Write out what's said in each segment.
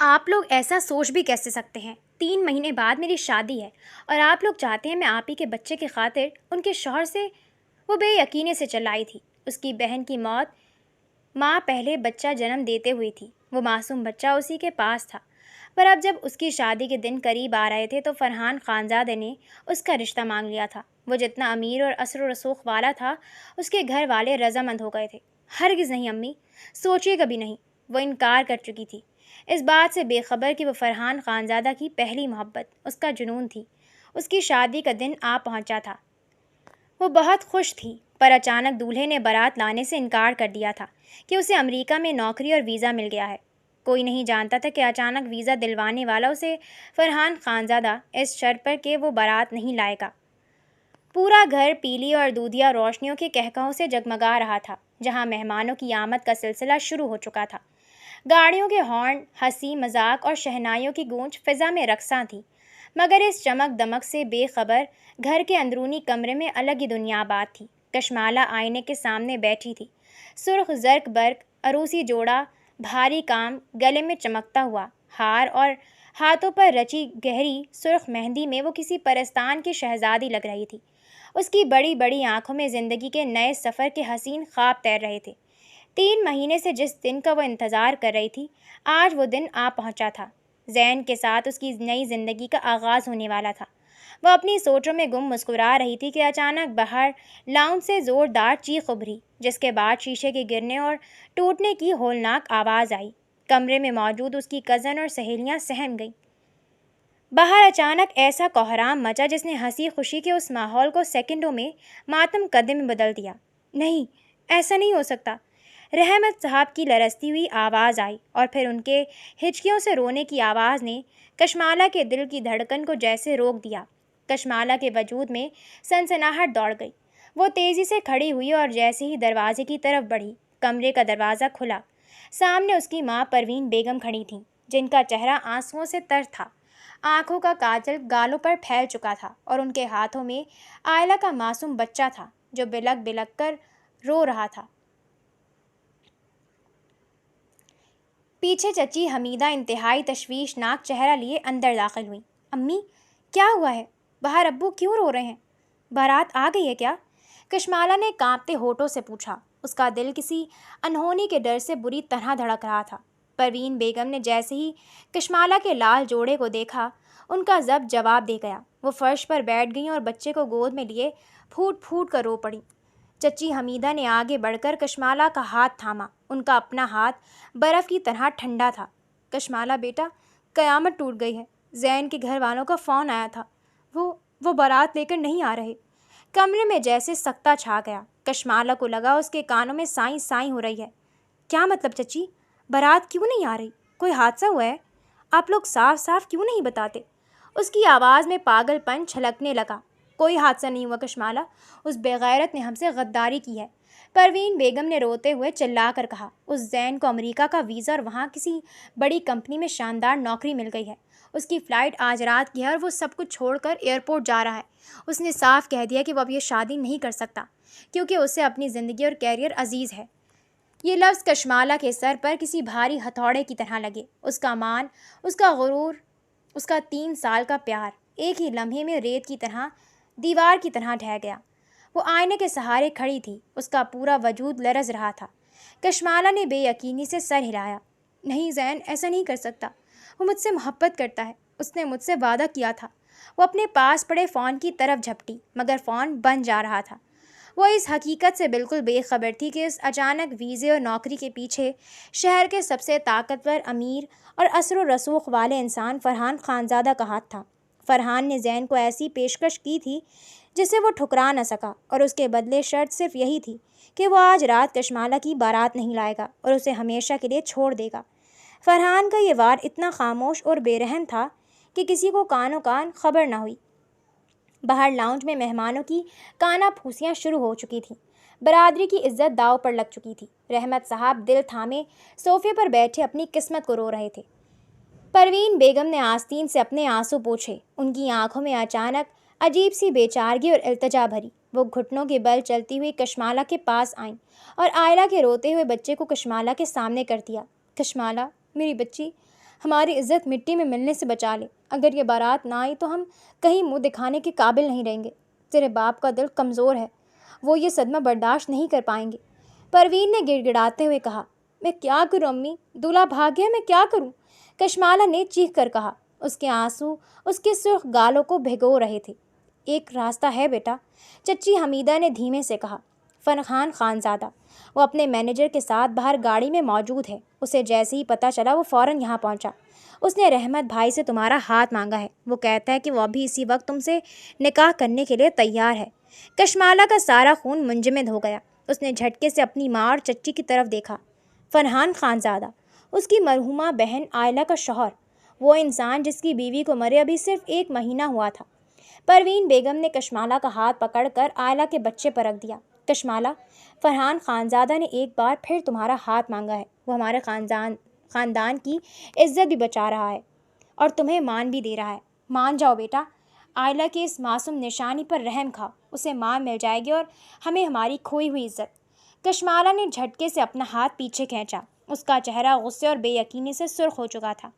آپ لوگ ایسا سوچ بھی کیسے سکتے ہیں؟ 3 مہینے بعد میری شادی ہے اور آپ لوگ چاہتے ہیں میں آپ ہی کے بچے کی خاطر ان کے شوہر سے؟ وہ بے یقینی سے چلائی تھی۔ اس کی بہن کی موت ماں پہلے بچہ جنم دیتے ہوئی تھی۔ وہ معصوم بچہ اسی کے پاس تھا، پر اب جب اس کی شادی کے دن قریب آ رہے تھے تو فرحان خانزادے نے اس کا رشتہ مانگ لیا تھا۔ وہ جتنا امیر اور اثر و رسوخ والا تھا، اس کے گھر والے رضامند ہو گئے تھے۔ ہرگز نہیں امی، سوچیے کبھی نہیں، وہ انکار کر چکی تھی، اس بات سے بے خبر کہ وہ فرحان خانزادہ کی پہلی محبت، اس کا جنون تھی۔ اس کی شادی کا دن آ پہنچا تھا۔ وہ بہت خوش تھی، پر اچانک دولہے نے بارات لانے سے انکار کر دیا تھا کہ اسے امریکہ میں نوکری اور ویزا مل گیا ہے۔ کوئی نہیں جانتا تھا کہ اچانک ویزا دلوانے والا اسے فرحان خانزادہ اس شرط پر کہ وہ بارات نہیں لائے گا۔ پورا گھر پیلی اور دودھیا روشنیوں کے کہکہوں سے جگمگا رہا تھا، جہاں مہمانوں کی آمد کا سلسلہ شروع ہو چکا تھا۔ گاڑیوں کے ہارن، ہنسی مذاق اور شہنائیوں کی گونج فضا میں رقصاں تھی، مگر اس چمک دمک سے بے خبر گھر کے اندرونی کمرے میں الگ ہی دنیا آباد تھی۔ کشمالہ آئینے کے سامنے بیٹھی تھی، سرخ زرق برق عروسی جوڑا، بھاری کام، گلے میں چمکتا ہوا ہار اور ہاتھوں پر رچی گہری سرخ مہندی میں وہ کسی پرستان کی شہزادی لگ رہی تھی۔ اس کی بڑی بڑی آنکھوں میں زندگی کے نئے سفر کے حسین خواب تیر رہے تھے۔ 3 مہینے سے جس دن کا وہ انتظار کر رہی تھی، آج وہ دن آ پہنچا تھا۔ زین کے ساتھ اس کی نئی زندگی کا آغاز ہونے والا تھا۔ وہ اپنی سوچوں میں گم مسکرا رہی تھی کہ اچانک باہر لاؤنج سے زوردار چیخ ابھری، جس کے بعد شیشے کے گرنے اور ٹوٹنے کی ہولناک آواز آئی۔ کمرے میں موجود اس کی کزن اور سہیلیاں سہم گئیں۔ باہر اچانک ایسا کوہرام مچا جس نے ہنسی خوشی کے اس ماحول کو سیکنڈوں میں ماتم کدے میں بدل دیا۔ نہیں، ایسا نہیں ہو سکتا۔ رحمت صاحب کی لرزتی ہوئی آواز آئی اور پھر ان کے ہچکیوں سے رونے کی آواز نے کشمالہ کے دل کی دھڑکن کو جیسے روک دیا۔ کشمالہ کے وجود میں سنسناہٹ دوڑ گئی۔ وہ تیزی سے کھڑی ہوئی اور جیسے ہی دروازے کی طرف بڑھی، کمرے کا دروازہ کھلا۔ سامنے اس کی ماں پروین بیگم کھڑی تھیں، جن کا چہرہ آنسوؤں سے تر تھا۔ آنکھوں کا کاجل گالوں پر پھیل چکا تھا اور ان کے ہاتھوں میں آئلہ کا معصوم بچہ تھا جو بلک بلک کر رو رہا تھا۔ پیچھے چچی حمیدہ انتہائی تشویشناک چہرہ لیے اندر داخل ہوئی۔ امی، کیا ہوا ہے؟ باہر ابو کیوں رو رہے ہیں؟ بارات آ گئی ہے کیا؟ کشمالہ نے کانپتے ہونٹوں سے پوچھا۔ اس کا دل کسی انہونی کے ڈر سے بری طرح دھڑک رہا تھا۔ پروین بیگم نے جیسے ہی کشمالہ کے لال جوڑے کو دیکھا، ان کا ضبط جواب دے گیا۔ وہ فرش پر بیٹھ گئیں اور بچے کو گود میں لیے پھوٹ پھوٹ کر رو پڑیں۔ چچی حمیدہ نے آگے بڑھ کر کشمالہ کا ہاتھ تھاما۔ ان کا اپنا ہاتھ برف کی طرح ٹھنڈا تھا۔ کشمالہ بیٹا، قیامت ٹوٹ گئی ہے۔ زین کے گھر والوں کا فون آیا تھا، وہ بارات لے کر نہیں آ رہے۔ کمرے میں جیسے سکتہ چھا گیا۔ کشمالہ کو لگا اس کے کانوں میں سائیں سائیں ہو رہی ہے۔ کیا مطلب چچی؟ بارات کیوں نہیں آ رہی؟ کوئی حادثہ ہوا ہے؟ آپ لوگ صاف صاف کیوں نہیں بتاتے؟ اس کی آواز میں پاگل پن چھلکنے لگا۔ کوئی حادثہ نہیں ہوا کشمالہ، اس بے غیرت نے ہم سے غداری کی ہے، پروین بیگم نے روتے ہوئے چلا کر کہا۔ اس زین کو امریکہ کا ویزا اور وہاں کسی بڑی کمپنی میں شاندار نوکری مل گئی ہے۔ اس کی فلائٹ آج رات کی ہے اور وہ سب کچھ چھوڑ کر ایئرپورٹ جا رہا ہے۔ اس نے صاف کہہ دیا کہ وہ اب یہ شادی نہیں کر سکتا کیونکہ اسے اپنی زندگی اور کیریئر عزیز ہے۔ یہ لفظ کشمالہ کے سر پر کسی بھاری ہتھوڑے کی طرح لگے۔ اس کا مان، اس کا غرور، اس کا 3 سال کا پیار ایک ہی لمحے میں ریت کی طرح، دیوار کی طرح ڈھہ گیا۔ وہ آئینے کے سہارے کھڑی تھی، اس کا پورا وجود لرز رہا تھا۔ کشمالہ نے بے یقینی سے سر ہلایا۔ نہیں زین، ایسا نہیں کر سکتا۔ وہ مجھ سے محبت کرتا ہے، اس نے مجھ سے وعدہ کیا تھا۔ وہ اپنے پاس پڑے فون کی طرف جھپٹی، مگر فون بند جا رہا تھا۔ وہ اس حقیقت سے بالکل بے خبر تھی کہ اس اچانک ویزے اور نوکری کے پیچھے شہر کے سب سے طاقتور، امیر اور اثر و رسوخ والے انسان فرحان خانزادہ کا ہاتھ تھا۔ فرحان نے زین کو ایسی پیشکش کی تھی جسے وہ ٹھکرا نہ سکا، اور اس کے بدلے شرط صرف یہی تھی کہ وہ آج رات کشمالہ کی بارات نہیں لائے گا اور اسے ہمیشہ کے لیے چھوڑ دے گا۔ فرحان کا یہ وار اتنا خاموش اور بے رحم تھا کہ کسی کو کانوں کان خبر نہ ہوئی۔ باہر لاؤنج میں مہمانوں کی کانا پھوسیاں شروع ہو چکی تھیں۔ برادری کی عزت داؤ پر لگ چکی تھی۔ رحمت صاحب دل تھامے صوفے پر بیٹھے اپنی قسمت کو رو رہے تھے۔ پروین بیگم نے آستین سے اپنے آنسو پوچھے۔ ان کی آنکھوں میں اچانک عجیب سی بے چارگی اور التجا بھری۔ وہ گھٹنوں کے بل چلتی ہوئی کشمالہ کے پاس آئیں اور آئلہ کے روتے ہوئے بچے کو کشمالہ کے سامنے کر دیا۔ کشمالہ، میری بچی، ہماری عزت مٹی میں ملنے سے بچا لے۔ اگر یہ بارات نہ آئی تو ہم کہیں منہ دکھانے کے قابل نہیں رہیں گے۔ تیرے باپ کا دل کمزور ہے، وہ یہ صدمہ برداشت نہیں کر پائیں گے۔ پروین نے گڑ گڑاتے ہوئے کہا۔ میں کیا کروں امی؟ دولہا بھاگ گیا، میں کیا کروں؟ کشمالہ نے چیخ کر کہا۔ اس کے آنسو اس کے سرخ گالوں کو بھگو رہے تھے۔ ایک راستہ ہے بیٹا، چچی حمیدہ نے دھیمے سے کہا۔ فرحان خانزادہ، وہ اپنے مینیجر کے ساتھ باہر گاڑی میں موجود ہے۔ اسے جیسے ہی پتہ چلا وہ فوراً یہاں پہنچا۔ اس نے رحمت بھائی سے تمہارا ہاتھ مانگا ہے۔ وہ کہتا ہے کہ وہ ابھی اسی وقت تم سے نکاح کرنے کے لیے تیار ہے۔ کشمالہ کا سارا خون منجمد ہو گیا۔ اس نے جھٹکے سے اپنی ماں اور چچی کی طرف دیکھا۔ فرحان خانزادہ، اس کی مرحومہ بہن آئلہ کا شوہر، وہ انسان جس کی بیوی کو مرے ابھی صرف 1 مہینہ ہوا تھا۔ پروین بیگم نے کشمالہ کا ہاتھ پکڑ کر آئلہ کے بچے پر رکھ دیا۔ کشمالہ، فرحان خانزادہ نے ایک بار پھر تمہارا ہاتھ مانگا ہے۔ وہ ہمارے خاندان کی عزت بھی بچا رہا ہے اور تمہیں مان بھی دے رہا ہے۔ مان جاؤ بیٹا، آئلہ کے اس معصوم نشانی پر رحم کھاؤ، اسے ماں مل جائے گی اور ہمیں ہماری کھوئی ہوئی عزت۔ کشمالہ نے جھٹکے سے اپنا ہاتھ پیچھے کھینچا۔ اس کا چہرہ غصے اور بے یقینی سے سرخ ہو چکا تھا۔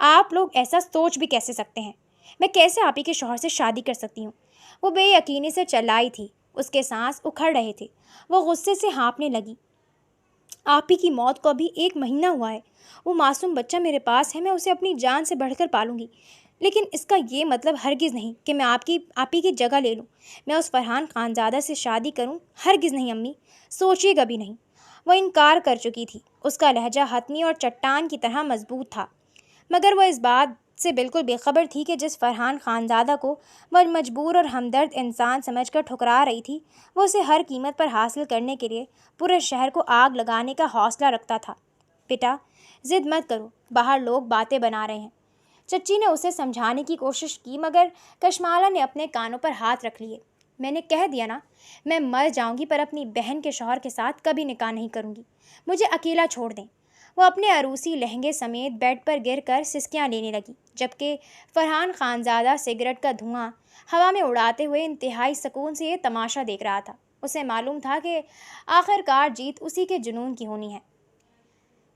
آپ لوگ ایسا سوچ بھی کیسے سکتے ہیں؟ میں کیسے آپ ہی کے شوہر سے شادی کر سکتی ہوں؟ وہ بے یقینی سے چلائی تھی۔ اس کے سانس اکھڑ رہے تھے۔ وہ غصے سے ہانپنے لگی۔ آپ ہی کی موت کو ابھی 1 مہینہ ہوا ہے۔ وہ معصوم بچہ میرے پاس ہے، میں اسے اپنی جان سے بڑھ کر پالوں گی، لیکن اس کا یہ مطلب ہرگز نہیں کہ میں آپ ہی کی جگہ لے لوں، میں اس فرحان خانزادہ سے شادی کروں۔ ہرگز نہیں امی، سوچیے گا بھی نہیں۔ وہ انکار کر چکی تھی۔ اس کا لہجہ حتمی اور چٹان کی طرح مضبوط تھا، مگر وہ اس بات سے بالکل بے خبر تھی کہ جس فرحان خانزادہ کو وہ مجبور اور ہمدرد انسان سمجھ کر ٹھکرا رہی تھی، وہ اسے ہر قیمت پر حاصل کرنے کے لیے پورے شہر کو آگ لگانے کا حوصلہ رکھتا تھا۔ بیٹا، ضد مت کرو، باہر لوگ باتیں بنا رہے ہیں۔ چچی نے اسے سمجھانے کی کوشش کی، مگر کشمالہ نے اپنے کانوں پر ہاتھ رکھ لیے۔ میں نے کہہ دیا نا، میں مر جاؤں گی پر اپنی بہن کے شوہر کے ساتھ کبھی نکاح نہیں کروں گی۔ مجھے اکیلا چھوڑ دیں۔ وہ اپنے عروسی لہنگے سمیت بیڈ پر گر کر سسکیاں لینے لگی، جبکہ فرحان خانزادہ سگریٹ کا دھواں ہوا میں اڑاتے ہوئے انتہائی سکون سے یہ تماشا دیکھ رہا تھا۔ اسے معلوم تھا کہ آخر کار جیت اسی کے جنون کی ہونی ہے۔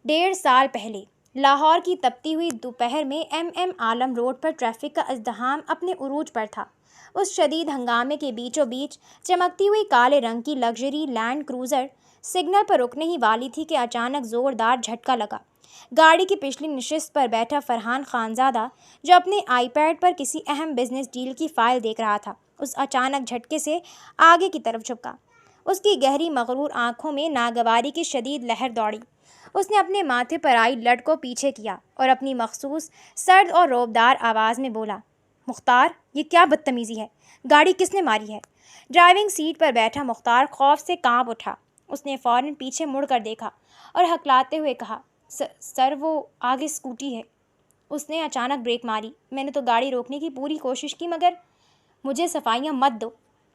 1.5 سال پہلے لاہور کی تپتی ہوئی دوپہر میں ایم عالم روڈ پر ٹریفک کا ازدحام اپنے عروج پر تھا۔ اس شدید ہنگامے کے بیچوں بیچ چمکتی ہوئی کالے رنگ کی لگژری لینڈ کروزر سگنل پر رکنے ہی والی تھی کہ اچانک زوردار جھٹکا لگا۔ گاڑی کی پچھلی نشست پر بیٹھا فرحان خانزادہ، جو اپنے آئی پیڈ پر کسی اہم بزنس ڈیل کی فائل دیکھ رہا تھا، اس اچانک جھٹکے سے آگے کی طرف جھکا۔ اس کی گہری مغرور آنکھوں میں ناگواری کی شدید لہر دوڑی۔ اس نے اپنے ماتھے پر آئی لٹ کو پیچھے کیا اور اپنی مخصوص سرد اور رعبدار آواز میں بولا، مختار، یہ کیا بدتمیزی ہے؟ گاڑی کس نے ماری ہے؟ ڈرائیونگ سیٹ پر بیٹھا مختار خوف سے کانپ اٹھا۔ اس نے فوراً پیچھے مڑ کر دیکھا اور ہکلاتے ہوئے کہا، سر وہ آگے اسکوٹی ہے۔ اس نے اچانک بریک ماری۔ میں نے تو گاڑی روکنے کی پوری کوشش کی، مگر مجھے صفائیاں مت دو۔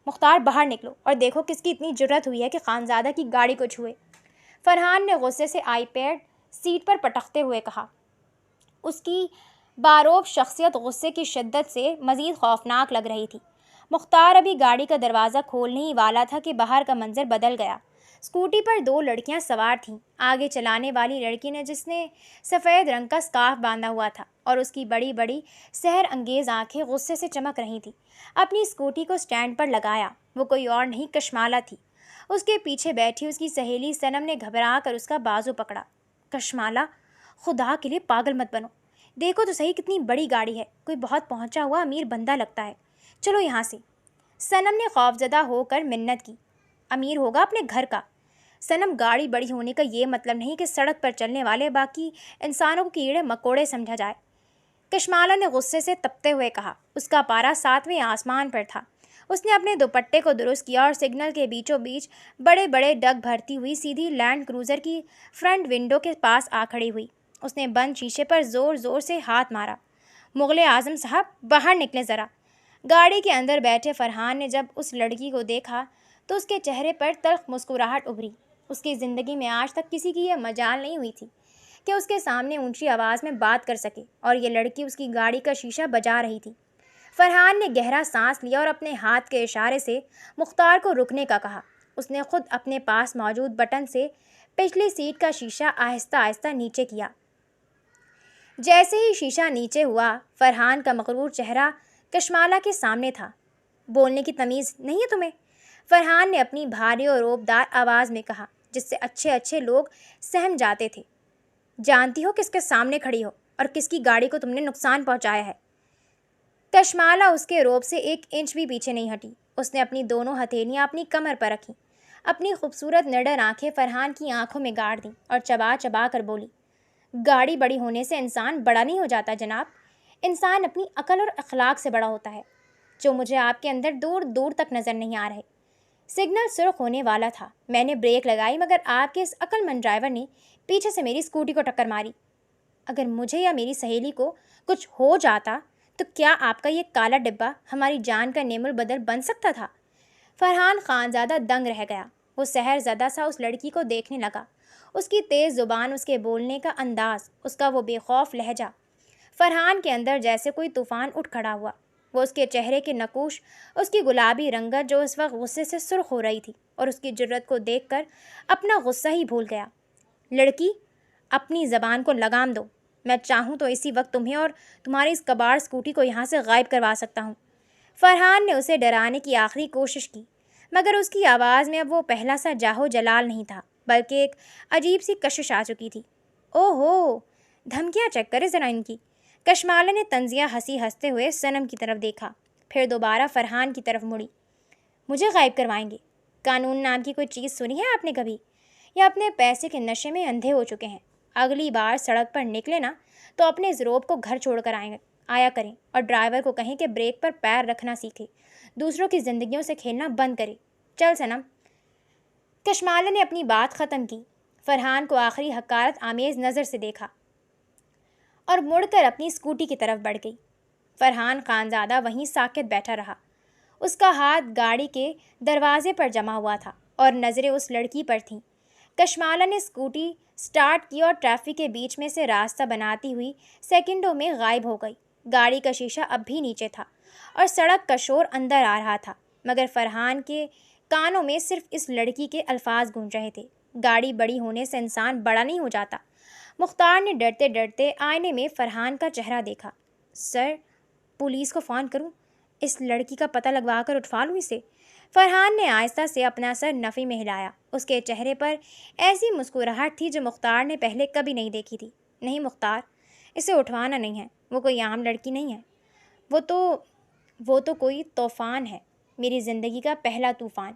مختار، باہر نکلو اور دیکھو کس کی اتنی جرأت ہوئی ہے کہ خانزادہ کی گاڑی کو چھوئے۔ فرحان نے غصے سے آئی پیڈ سیٹ پر پٹکتے ہوئے کہا۔ اس کی باروب شخصیت غصے کی شدت سے مزید خوفناک لگ رہی تھی۔ مختار ابھی گاڑی کا دروازہ کھولنے ہی والا تھا کہ باہر کا منظر بدل گیا۔ اسکوٹی پر 2 لڑکیاں سوار تھیں۔ آگے چلانے والی لڑکی نے، جس نے سفید رنگ کا اسکارف باندھا ہوا تھا اور اس کی بڑی بڑی سحر انگیز آنکھیں غصے سے چمک رہی تھیں، اپنی اسکوٹی کو اسٹینڈ پر لگایا۔ وہ کوئی اور نہیں، کشمالہ تھی۔ اس کے پیچھے بیٹھی اس کی سہیلی صنم نے گھبرا کر اس کا بازو پکڑا۔ کشمالہ، خدا کے لیے پاگل مت بنو، دیکھو تو صحیح کتنی بڑی گاڑی ہے، کوئی بہت پہنچا ہوا امیر بندہ لگتا ہے، چلو یہاں سے۔ صنم نے خوفزدہ ہو کر منت کی۔ امیر ہوگا اپنے گھر کا۔ صنم، گاڑی بڑی ہونے کا یہ مطلب نہیں کہ سڑک پر چلنے والے باقی انسانوں کو کیڑے مکوڑے سمجھا جائے، کشمالہ نے غصے سے تپتے ہوئے کہا۔ اس کا پارا 7ویں آسمان پر تھا۔ اس نے اپنے دوپٹے کو درست کیا اور سگنل کے بیچوں بیچ بڑے بڑے ڈگ بھرتی ہوئی سیدھی لینڈ کروزر کی فرنٹ ونڈو کے پاس آ کھڑی ہوئی۔ اس نے بند شیشے پر زور زور سے ہاتھ مارا۔ مغل اعظم صاحب، باہر نکلیں ذرا۔ گاڑی کے اندر بیٹھے فرحان نے جب اس لڑکی کو دیکھا تو اس کے چہرے پر تلخ مسکراہٹ ابھری۔ اس کی زندگی میں آج تک کسی کی یہ مجال نہیں ہوئی تھی کہ اس کے سامنے اونچی آواز میں بات کر سکے، اور یہ لڑکی اس کی گاڑی کا شیشہ بجا رہی تھی۔ فرحان نے گہرا سانس لیا اور اپنے ہاتھ کے اشارے سے مختار کو رکنے کا کہا۔ اس نے خود اپنے پاس موجود بٹن سے پچھلی سیٹ کا شیشہ آہستہ آہستہ نیچے کیا۔ جیسے ہی شیشہ نیچے ہوا، فرحان کا مغرور چہرہ کشمالہ کے سامنے تھا۔ بولنے کی تمیز نہیں ہے تمہیں؟ فرحان نے اپنی بھاری اور روبدار آواز میں کہا، جس سے اچھے اچھے لوگ سہم جاتے تھے۔ جانتی ہو کس کے سامنے کھڑی ہو اور کس کی گاڑی کو تم نے نقصان پہنچایا ہے؟ کشمالہ اس کے روب سے 1 انچ بھی پیچھے نہیں ہٹی۔ اس نے اپنی دونوں ہتھیلیاں اپنی کمر پر رکھیں، اپنی خوبصورت نڈر آنکھیں فرحان کی آنکھوں میں گاڑ دیں اور چبا چبا کر بولی، گاڑی بڑی ہونے سے انسان بڑا نہیں ہو جاتا جناب، انسان اپنی عقل اور اخلاق سے بڑا ہوتا ہے، جو مجھے آپ کے اندر دور دور تک نظر نہیں آ رہے۔ سگنل سرخ ہونے والا تھا، میں نے بریک لگائی مگر آپ کے اس عقل مند ڈرائیور نے پیچھے سے میری اسکوٹی کو ٹکر ماری۔ اگر مجھے یا میری سہیلی کو کچھ ہو جاتا تو کیا آپ کا یہ کالا ڈبہ ہماری جان کا نعم البدل بن سکتا تھا؟ فرحان خانزادہ دنگ رہ گیا۔ وہ سحر زدہ سا اس لڑکی کو دیکھنے لگا، اس کی تیز زبان، اس کے بولنے کا انداز، اس کا وہ بے خوف لہجہ۔ فرحان کے اندر جیسے کوئی طوفان اٹھ کھڑا ہوا۔ وہ اس کے چہرے کے نقوش، اس کی گلابی رنگت جو اس وقت غصے سے سرخ ہو رہی تھی، اور اس کی جرت کو دیکھ کر اپنا غصہ ہی بھول گیا۔ لڑکی، اپنی زبان کو لگام دو، میں چاہوں تو اسی وقت تمہیں اور تمہاری اس کباڑ اسکوٹی کو یہاں سے غائب کروا سکتا ہوں۔ فرحان نے اسے ڈرانے کی آخری کوشش کی، مگر اس کی آواز میں اب وہ پہلا سا جاہو جلال نہیں تھا، بلکہ ایک عجیب سی کشش آ چکی تھی۔ او ہو، دھمکیاں چیک کرے ذرا ان کی۔ کشمالہ نے طنزیہ ہنستے ہوئے صنم کی طرف دیکھا، پھر دوبارہ فرحان کی طرف مڑی۔ مجھے غائب کروائیں گے؟ قانون نام کی کوئی چیز سنی ہے آپ نے کبھی؟ یا اپنے پیسے کے نشے میں اندھے ہو چکے ہیں؟ اگلی بار سڑک پر نکلے نا تو اپنے زروب کو گھر چھوڑ کر آیا کریں، اور ڈرائیور کو کہیں کہ بریک پر پیر رکھنا سیکھے، دوسروں کی زندگیوں سے کھیلنا بند کرے۔ چل صنم۔ کشمالہ نے اپنی بات ختم کی، فرحان کو آخری حقارت آمیز نظر سے دیکھا اور مڑ کر اپنی اسکوٹی کی طرف بڑھ گئی۔ فرحان خانزادہ وہیں ساکت بیٹھا رہا۔ اس کا ہاتھ گاڑی کے دروازے پر جما ہوا تھا اور نظریں اس لڑکی پر تھیں۔ کشمالہ نے اسکوٹی سٹارٹ کی اور ٹریفک کے بیچ میں سے راستہ بناتی ہوئی سیکنڈوں میں غائب ہو گئی۔ گاڑی کا شیشہ اب بھی نیچے تھا اور سڑک کا شور اندر آ رہا تھا، مگر فرحان کے کانوں میں صرف اس لڑکی کے الفاظ گونج رہے تھے، گاڑی بڑی ہونے سے انسان بڑا نہیں ہو جاتا۔ مختار نے ڈرتے ڈرتے آئینے میں فرحان کا چہرہ دیکھا۔ سر، پولیس کو فون کروں؟ اس لڑکی کا پتہ لگوا کر اٹھوا لوں اسے؟ فرحان نے آہستہ سے اپنا سر نفی میں ہلایا۔ اس کے چہرے پر ایسی مسکراہٹ تھی جو مختار نے پہلے کبھی نہیں دیکھی تھی۔ نہیں مختار، اسے اٹھوانا نہیں ہے، وہ کوئی عام لڑکی نہیں ہے، وہ تو کوئی طوفان ہے، میری زندگی کا پہلا طوفان۔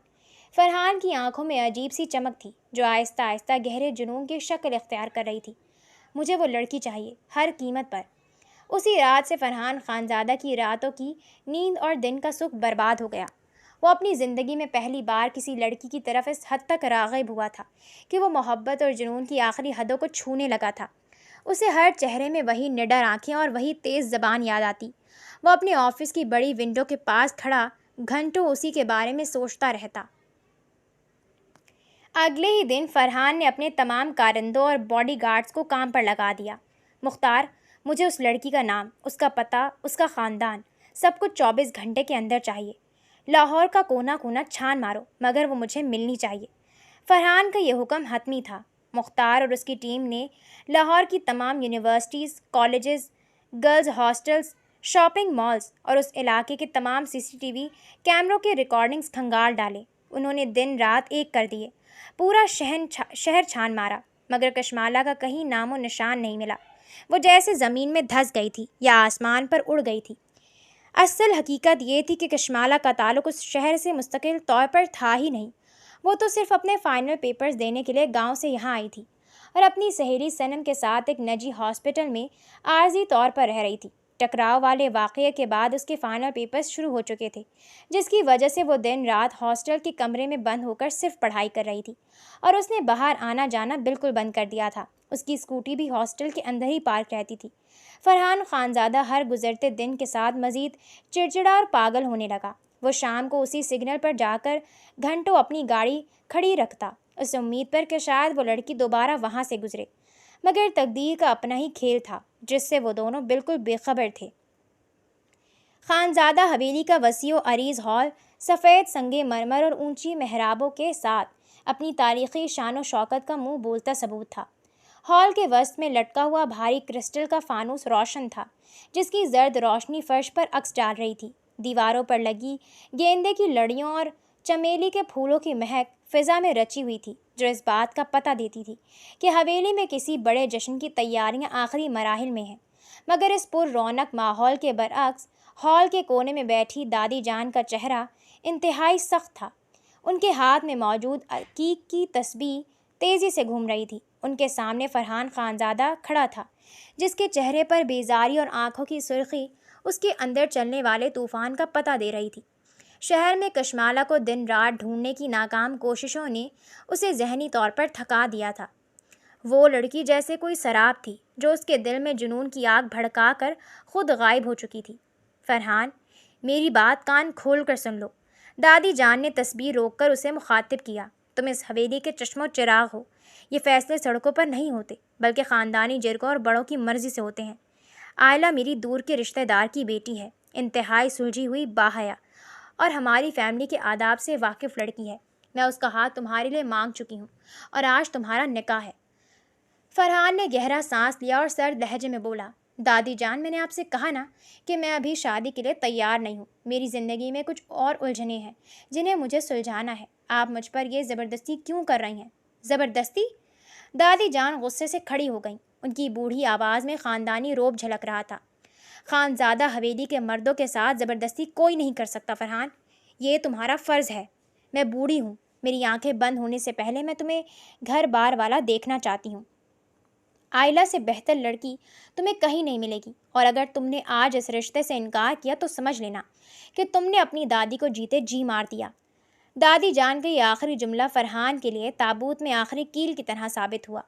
فرحان کی آنکھوں میں عجیب سی چمک تھی جو آہستہ آہستہ گہرے جنون کی شکل اختیار کر رہی تھی۔ مجھے وہ لڑکی چاہیے، ہر قیمت پر۔ اسی رات سے فرحان خانزادہ کی راتوں کی نیند اور دن کا سکھ برباد ہو گیا۔ وہ اپنی زندگی میں پہلی بار کسی لڑکی کی طرف اس حد تک راغب ہوا تھا کہ وہ محبت اور جنون کی آخری حدوں کو چھونے لگا تھا۔ اسے ہر چہرے میں وہی نڈر آنکھیں اور وہی تیز زبان یاد آتی۔ وہ اپنے آفس کی بڑی ونڈو کے پاس کھڑا گھنٹوں اسی کے بارے میں سوچتا رہتا۔ اگلے ہی دن فرحان نے اپنے تمام کارندوں اور باڈی گارڈز کو کام پر لگا دیا۔ مختار، مجھے اس لڑکی کا نام، اس کا پتہ، اس کا خاندان، سب کچھ 24 گھنٹے کے اندر چاہیے۔ لاہور کا کونا کونا چھان مارو، مگر وہ مجھے ملنی چاہیے۔ فرحان کا یہ حکم حتمی تھا۔ مختار اور اس کی ٹیم نے لاہور کی تمام universities, colleges, girls hostels, shopping malls اور اس علاقے کے تمام CCTV کیمروں کے ریکارڈنگز کھنگال ڈالے۔ انہوں نے دن رات ایک کر دیے، پورا شہر چھان مارا، مگر کشمالہ کا کہیں نام و نشان نہیں ملا۔ وہ جیسے زمین میں دھس گئی تھی یا آسمان پر اڑ گئی تھی۔ اصل حقیقت یہ تھی کہ کشمالہ کا تعلق اس شہر سے مستقل طور پر تھا ہی نہیں۔ وہ تو صرف اپنے فائنل پیپرز دینے کے لیے گاؤں سے یہاں آئی تھی اور اپنی سہیلی صنم کے ساتھ ایک نجی ہاسپٹل میں عارضی طور پر رہ رہی تھی۔ ٹکراؤ والے واقعے کے بعد اس کے فائنل پیپرز شروع ہو چکے تھے، جس کی وجہ سے وہ دن رات ہاسٹل کے کمرے میں بند ہو کر صرف پڑھائی کر رہی تھی، اور اس نے باہر آنا جانا بالکل بند کر دیا تھا۔ اس کی اسکوٹی بھی ہاسٹل کے اندر ہی پارک رہتی تھی۔ فرحان خانزادہ ہر گزرتے دن کے ساتھ مزید چڑچڑا اور پاگل ہونے لگا۔ وہ شام کو اسی سگنل پر جا کر گھنٹوں اپنی گاڑی کھڑی رکھتا، اس امید پر کہ شاید وہ لڑکی دوبارہ وہاں سے گزرے، مگر تقدیر کا اپنا ہی کھیل تھا جس سے وہ دونوں بالکل بے خبر تھے۔ خانزادہ حویلی کا وسیع و عریض ہال سفید سنگ مرمر اور اونچی محرابوں کے ساتھ اپنی تاریخی شان و شوکت کا منہ بولتا ثبوت تھا۔ ہال کے وسط میں لٹکا ہوا بھاری کرسٹل کا فانوس روشن تھا، جس کی زرد روشنی فرش پر عکس ڈال رہی تھی۔ دیواروں پر لگی گیندے کی لڑیوں اور چمیلی کے پھولوں کی مہک فضا میں رچی ہوئی تھی، جو اس بات کا پتہ دیتی تھی کہ حویلی میں کسی بڑے جشن کی تیاریاں آخری مراحل میں ہیں۔ مگر اس پر رونق ماحول کے برعکس ہال کے کونے میں بیٹھی دادی جان کا چہرہ انتہائی سخت تھا۔ ان کے ہاتھ میں موجود عقیق کی تسبیح تیزی سے گھوم رہی تھی۔ ان کے سامنے فرحان خانزادہ کھڑا تھا، جس کے چہرے پر بیزاری اور آنکھوں کی سرخی اس کے اندر چلنے والے طوفان کا پتہ دے رہی تھی۔ شہر میں کشمالہ کو دن رات ڈھونڈنے کی ناکام کوششوں نے اسے ذہنی طور پر تھکا دیا تھا۔ وہ لڑکی جیسے کوئی سراب تھی جو اس کے دل میں جنون کی آگ بھڑکا کر خود غائب ہو چکی تھی۔ فرحان، میری بات کان کھول کر سن لو، دادی جان نے تسبیح روک کر اسے مخاطب کیا۔ تم اس حویلی کے چشم و چراغ ہو۔ یہ فیصلے سڑکوں پر نہیں ہوتے، بلکہ خاندانی جرگوں اور بڑوں کی مرضی سے ہوتے ہیں۔ آئلہ میری دور کے رشتہ دار کی بیٹی ہے، انتہائی سلجھی ہوئی، باحیا اور ہماری فیملی کے آداب سے واقف لڑکی ہے۔ میں اس کا ہاتھ تمہارے لیے مانگ چکی ہوں اور آج تمہارا نکاح ہے۔ فرحان نے گہرا سانس لیا اور سرد لہجے میں بولا، دادی جان، میں نے آپ سے کہا نا کہ میں ابھی شادی کے لیے تیار نہیں ہوں۔ میری زندگی میں کچھ اور الجھنیں ہیں جنہیں مجھے سلجھانا ہے۔ آپ مجھ پر یہ زبردستی کیوں کر رہی ہیں؟ زبردستی؟ دادی جان غصے سے کھڑی ہو گئیں۔ ان کی بوڑھی آواز میں خاندانی روب جھلک رہا تھا۔ خانزادہ حویلی کے مردوں کے ساتھ زبردستی کوئی نہیں کر سکتا فرحان، یہ تمہارا فرض ہے۔ میں بوڑھی ہوں، میری آنکھیں بند ہونے سے پہلے میں تمہیں گھر بار والا دیکھنا چاہتی ہوں۔ آئلہ سے بہتر لڑکی تمہیں کہیں نہیں ملے گی، اور اگر تم نے آج اس رشتے سے انکار کیا تو سمجھ لینا کہ تم نے اپنی دادی کو جیتے جی مار دیا۔ دادی جان کا یہ آخری جملہ فرحان کے لیے تابوت میں آخری کیل کی طرح ثابت ہوا۔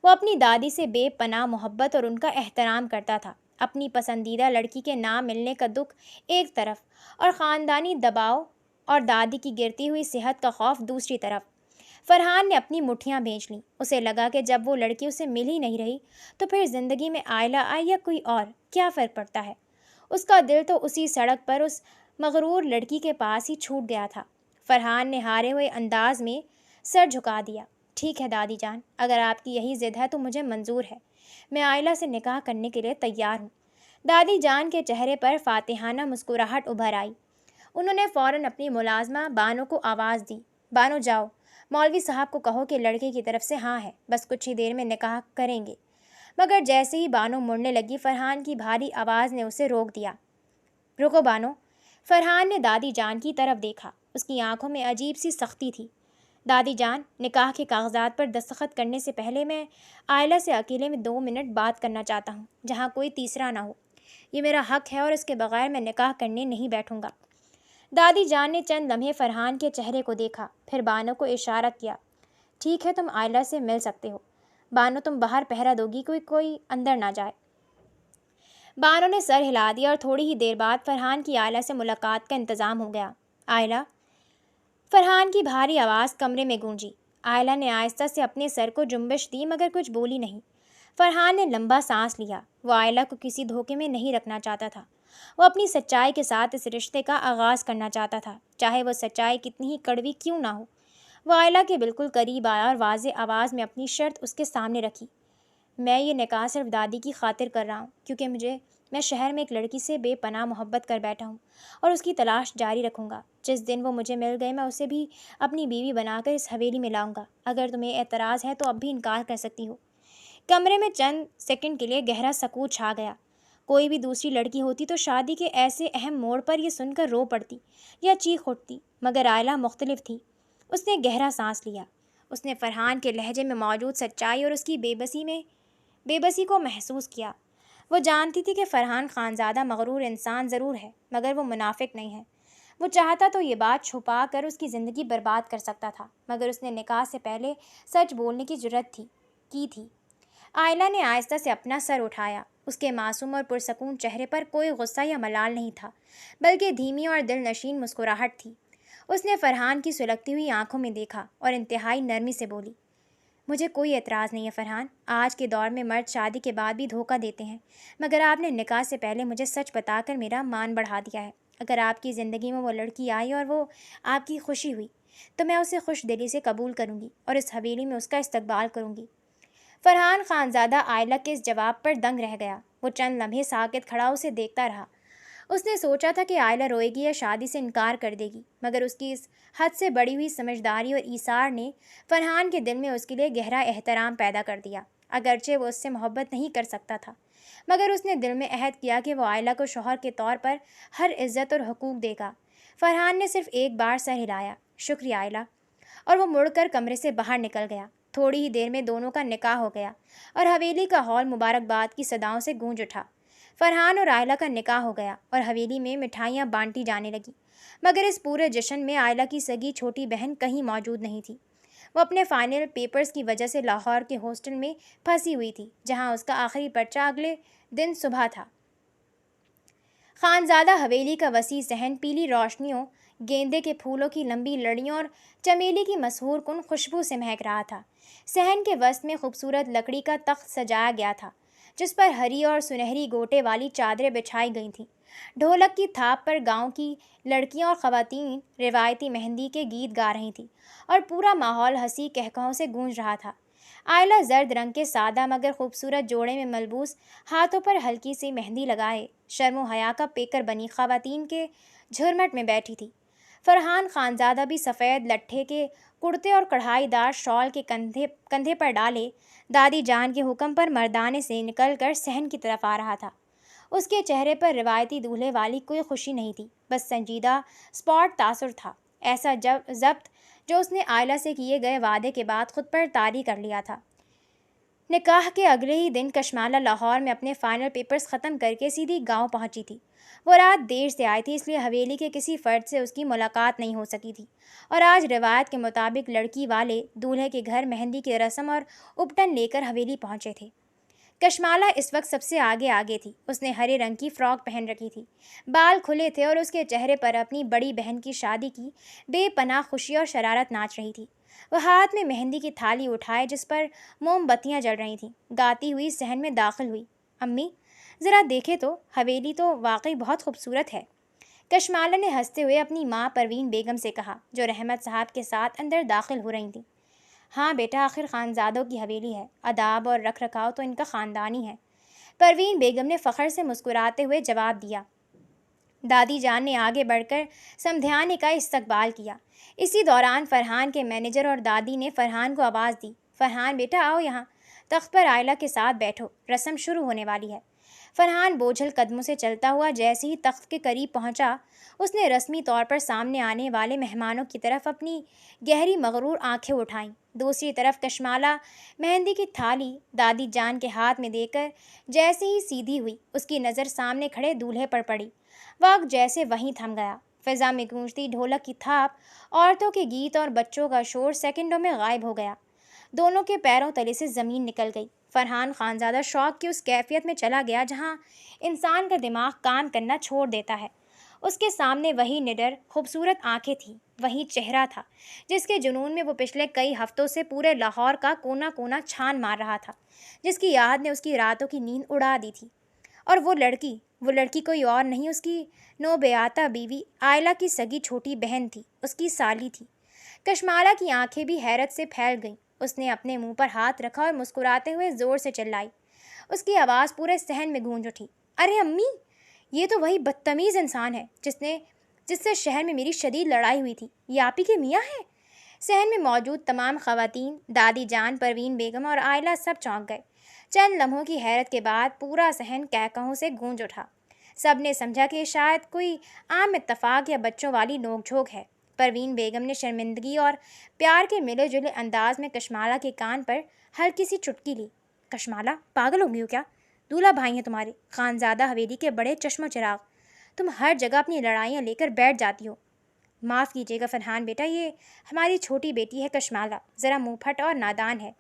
وہ اپنی دادی سے بے پناہ محبت اور ان کا احترام کرتا تھا۔ اپنی پسندیدہ لڑکی کے نہ ملنے کا دکھ ایک طرف اور خاندانی دباؤ اور دادی کی گرتی ہوئی صحت کا خوف دوسری طرف۔ فرحان نے اپنی مٹھیاں بھینچ لیں۔ اسے لگا کہ جب وہ لڑکی اسے مل ہی نہیں رہی تو پھر زندگی میں آئلہ آئے یا کوئی اور، کیا فرق پڑتا ہے؟ اس کا دل تو اسی سڑک پر اس مغرور لڑکی کے پاس ہی چھوٹ گیا تھا۔ فرحان نے ہارے ہوئے انداز میں سر جھکا دیا۔ ٹھیک ہے دادی جان، اگر آپ کی یہی ضد ہے تو مجھے منظور ہے۔ میں آئلہ سے نکاح کرنے کے لیے تیار ہوں۔ دادی جان کے چہرے پر فاتحانہ مسکراہٹ ابھر آئی۔ انہوں نے فوراً اپنی ملازمہ بانو کو آواز دی، بانو جاؤ، مولوی صاحب کو کہو کہ لڑکے کی طرف سے ہاں ہے، بس کچھ ہی دیر میں نکاح کریں گے۔ مگر جیسے ہی بانو مڑنے لگی، فرحان کی بھاری آواز نے اسے روک دیا۔ رکو بانو۔ فرحان نے دادی جان کی طرف دیکھا۔ اس کی آنکھوں میں عجیب سی سختی تھی۔ دادی جان، نکاح کے کاغذات پر دستخط کرنے سے پہلے میں آئلہ سے اکیلے میں 2 منٹ بات کرنا چاہتا ہوں، جہاں کوئی تیسرا نہ ہو۔ یہ میرا حق ہے اور اس کے بغیر میں نکاح کرنے نہیں بیٹھوں گا۔ دادی جان نے چند لمحے فرحان کے چہرے کو دیکھا، پھر بانو کو اشارہ کیا۔ ٹھیک ہے، تم آئلہ سے مل سکتے ہو۔ بانو، تم باہر پہرا دو گی، کوئی اندر نہ جائے۔ بانو نے سر ہلا دیا اور تھوڑی ہی دیر بعد فرحان کی آئلہ سے ملاقات کا انتظام ہو گیا۔ آئلہ؟ فرحان کی بھاری آواز کمرے میں گونجی۔ آئلہ نے آہستہ سے اپنے سر کو جنبش دی مگر کچھ بولی نہیں۔ فرحان نے لمبا سانس لیا۔ وہ آئلہ کو کسی دھوکے میں نہیں رکھنا چاہتا تھا۔ وہ اپنی سچائی کے ساتھ اس رشتے کا آغاز کرنا چاہتا تھا، چاہے وہ سچائی کتنی ہی کڑوی کیوں نہ ہو۔ وہ آئلہ کے بالکل قریب آیا اور واضح آواز میں اپنی شرط اس کے سامنے رکھی۔ میں یہ نکاح صرف دادی کی خاطر کر رہا ہوں، کیونکہ میں شہر میں ایک لڑکی سے بے پناہ محبت کر بیٹھا ہوں اور اس کی تلاش جاری رکھوں گا۔ جس دن وہ مجھے مل گئے میں اسے بھی اپنی بیوی بنا کر اس حویلی میں لاؤں گا۔ اگر تمہیں اعتراض ہے تو اب بھی انکار کر سکتی ہو۔ کمرے میں چند سیکنڈ کے لیے گہرا سکوت چھا گیا۔ کوئی بھی دوسری لڑکی ہوتی تو شادی کے ایسے اہم موڑ پر یہ سن کر رو پڑتی یا چیخ اٹھتی، مگر آئلہ مختلف تھی۔ اس نے گہرا سانس لیا۔ اس نے فرحان کے لہجے میں موجود سچائی اور اس کی بے بسی کو محسوس کیا۔ وہ جانتی تھی کہ فرحان خانزادہ مغرور انسان ضرور ہے، مگر وہ منافق نہیں ہے۔ وہ چاہتا تو یہ بات چھپا کر اس کی زندگی برباد کر سکتا تھا، مگر اس نے نکاح سے پہلے سچ بولنے کی جرات کی تھی۔ آئلہ نے آہستہ سے اپنا سر اٹھایا۔ اس کے معصوم اور پرسکون چہرے پر کوئی غصہ یا ملال نہیں تھا، بلکہ دھیمی اور دل نشین مسکراہٹ تھی۔ اس نے فرحان کی سلگتی ہوئی آنکھوں میں دیکھا اور انتہائی نرمی سے بولی، مجھے کوئی اعتراض نہیں ہے فرحان۔ آج کے دور میں مرد شادی کے بعد بھی دھوکہ دیتے ہیں، مگر آپ نے نکاح سے پہلے مجھے سچ بتا کر میرا مان بڑھا دیا ہے۔ اگر آپ کی زندگی میں وہ لڑکی آئی اور وہ آپ کی خوشی ہوئی تو میں اسے خوش دلی سے قبول کروں گی اور اس حویلی میں اس کا استقبال کروں گی۔ فرحان خانزادہ آئلہ کے اس جواب پر دنگ رہ گیا۔ وہ چند لمحے ساکت کھڑا اسے دیکھتا رہا۔ اس نے سوچا تھا کہ آئلہ روئے گی یا شادی سے انکار کر دے گی، مگر اس کی اس حد سے بڑی ہوئی سمجھداری اور ایثار نے فرحان کے دل میں اس کے لیے گہرا احترام پیدا کر دیا۔ اگرچہ وہ اس سے محبت نہیں کر سکتا تھا، مگر اس نے دل میں عہد کیا کہ وہ آئلہ کو شوہر کے طور پر ہر عزت اور حقوق دے گا۔ فرحان نے صرف ایک بار سر ہلایا، شکریہ آئلہ، اور وہ مڑ کر کمرے سے باہر نکل گیا۔ تھوڑی ہی دیر میں دونوں کا نکاح ہو گیا اور حویلی کا ہال مبارکباد کی صداؤں سے گونج اٹھا۔ فرحان اور آئلہ کا نکاح ہو گیا اور حویلی میں مٹھائیاں بانٹی جانے لگیں، مگر اس پورے جشن میں آئلہ کی سگی چھوٹی بہن کہیں موجود نہیں تھی۔ وہ اپنے فائنل پیپرز کی وجہ سے لاہور کے ہاسٹل میں پھنسی ہوئی تھی، جہاں اس کا آخری پرچہ اگلے دن صبح تھا۔ خانزادہ حویلی کا وسیع صحن پیلی روشنیوں، گیندے کے پھولوں کی لمبی لڑیوں اور چمیلی کی مسحور کن خوشبو سے مہک رہا تھا۔ صحن کے وسط میں خوبصورت لکڑی کا تخت سجایا گیا تھا، جس پر ہری اور سنہری گوٹے والی چادریں بچھائی گئی تھیں۔ ڈھولک کی تھاپ پر گاؤں کی لڑکیاں اور خواتین روایتی مہندی کے گیت گا رہی تھیں اور پورا ماحول ہنسی کہکہوں سے گونج رہا تھا۔ آئلہ زرد رنگ کے سادہ مگر خوبصورت جوڑے میں ملبوس، ہاتھوں پر ہلکی سی مہندی لگائے، شرم و حیا کا پیکر بنی خواتین کے جھرمٹ میں بیٹھی تھی۔ فرحان خانزادہ بھی سفید لٹھے کے کرتے اور کڑھائی دار شال کے کندھے پر ڈالے دادی جان کے حکم پر مردانے سے نکل کر صحن کی طرف آ رہا تھا۔ اس کے چہرے پر روایتی دولہے والی کوئی خوشی نہیں تھی، بس سنجیدہ اسپاٹ تاثر تھا، ایسا ضبط جو اس نے آئلہ سے کیے گئے وعدے کے بعد خود پر طاری کر لیا تھا۔ نکاح کے اگلے ہی دن کشمالہ لاہور میں اپنے فائنل پیپرز ختم کر کے سیدھی گاؤں پہنچی تھی۔ وہ رات دیر سے آئی تھی، اس لیے حویلی کے کسی فرد سے اس کی ملاقات نہیں ہو سکی تھی، اور آج روایت کے مطابق لڑکی والے دولہے کے گھر مہندی کی رسم اور اپٹن لے کر حویلی پہنچے تھے۔ کشمالہ اس وقت سب سے آگے تھی۔ اس نے ہرے رنگ کی فراک پہن رکھی تھی، بال کھلے تھے اور اس کے چہرے پر اپنی بڑی بہن کی شادی کی بے پناہ خوشی اور شرارت ناچ رہی تھی۔ وہ ہاتھ میں مہندی کی تھالی اٹھائے جس پر موم بتیاں جل رہی تھیں، گاتی ہوئی صحن میں داخل ہوئی۔ امی، ذرا دیکھے تو، حویلی تو واقعی بہت خوبصورت ہے، کشمالہ نے ہنستے ہوئے اپنی ماں پروین بیگم سے کہا، جو رحمت صاحب کے ساتھ اندر داخل ہو رہی تھیں۔ ہاں بیٹا، آخر خانزادوں کی حویلی ہے، آداب اور رکھ رکھاؤ تو ان کا خاندانی ہے، پروین بیگم نے فخر سے مسکراتے ہوئے جواب دیا۔ دادی جان نے آگے بڑھ کر سمدھیانے کا استقبال کیا۔ اسی دوران فرحان کے مینیجر اور دادی نے فرحان کو آواز دی، فرحان بیٹا آؤ یہاں، تخت پر آئلہ کے ساتھ بیٹھو، رسم شروع ہونے والی ہے۔ فرحان بوجھل قدموں سے چلتا ہوا جیسے ہی تخت کے قریب پہنچا، اس نے رسمی طور پر سامنے آنے والے مہمانوں کی طرف اپنی گہری مغرور آنکھیں اٹھائیں۔ دوسری طرف کشمالہ مہندی کی تھالی دادی جان کے ہاتھ میں دے کر جیسے ہی سیدھی ہوئی، اس کی نظر سامنے کھڑے دولہے پر پڑی۔ وقت جیسے وہیں تھم گیا۔ فضا میں گونجتی ڈھولک کی تھاپ، عورتوں کے گیت اور بچوں کا شور سیکنڈوں میں غائب ہو گیا۔ دونوں کے پیروں تلے سے زمین نکل گئی۔ فرحان خانزادہ شوق کی اس کیفیت میں چلا گیا جہاں انسان کا دماغ کام کرنا چھوڑ دیتا ہے۔ اس کے سامنے وہی نڈر خوبصورت آنکھیں تھیں، وہی چہرہ تھا جس کے جنون میں وہ پچھلے کئی ہفتوں سے پورے لاہور کا کونا کونا چھان مار رہا تھا، جس کی یاد نے اس کی راتوں کی نیند اڑا دی تھی۔ اور وہ لڑکی کوئی اور نہیں، اس کی نوبیاتہ بیوی آئلہ کی سگی چھوٹی بہن تھی، اس کی سالی تھی۔ کشمالہ کی آنکھیں بھی حیرت سے پھیل گئیں۔ اس نے اپنے منہ پر ہاتھ رکھا اور مسکراتے ہوئے زور سے چلائی۔ اس کی آواز پورے صحن میں گونج اٹھی، ارے امی، یہ تو وہی بدتمیز انسان ہے جس سے شہر میں میری شدید لڑائی ہوئی تھی، یہ آپ ہی کے میاں ہے؟ صحن میں موجود تمام خواتین، دادی جان، پروین بیگم اور آئلہ سب چونک گئے۔ چند لمحوں کی حیرت کے بعد پورا صحن کہکہوں سے گونج اٹھا۔ سب نے سمجھا کہ شاید کوئی عام اتفاق یا بچوں والی نوک جھوک ہے۔ پروین بیگم نے شرمندگی اور پیار کے ملے جلے انداز میں کشمالہ کے کان پر ہلکی سی چٹکی لی۔ کشمالہ، پاگل ہو گئی ہو کیا؟ دولہا بھائی ہیں تمہارے، خانزادہ حویلی کے بڑے چشم و چراغ، تم ہر جگہ اپنی لڑائیاں لے کر بیٹھ جاتی ہو۔ معاف کیجیے گا فرحان بیٹا، یہ ہماری چھوٹی بیٹی ہے کشمالہ، ذرا منہ پھٹ اور نادان ہے۔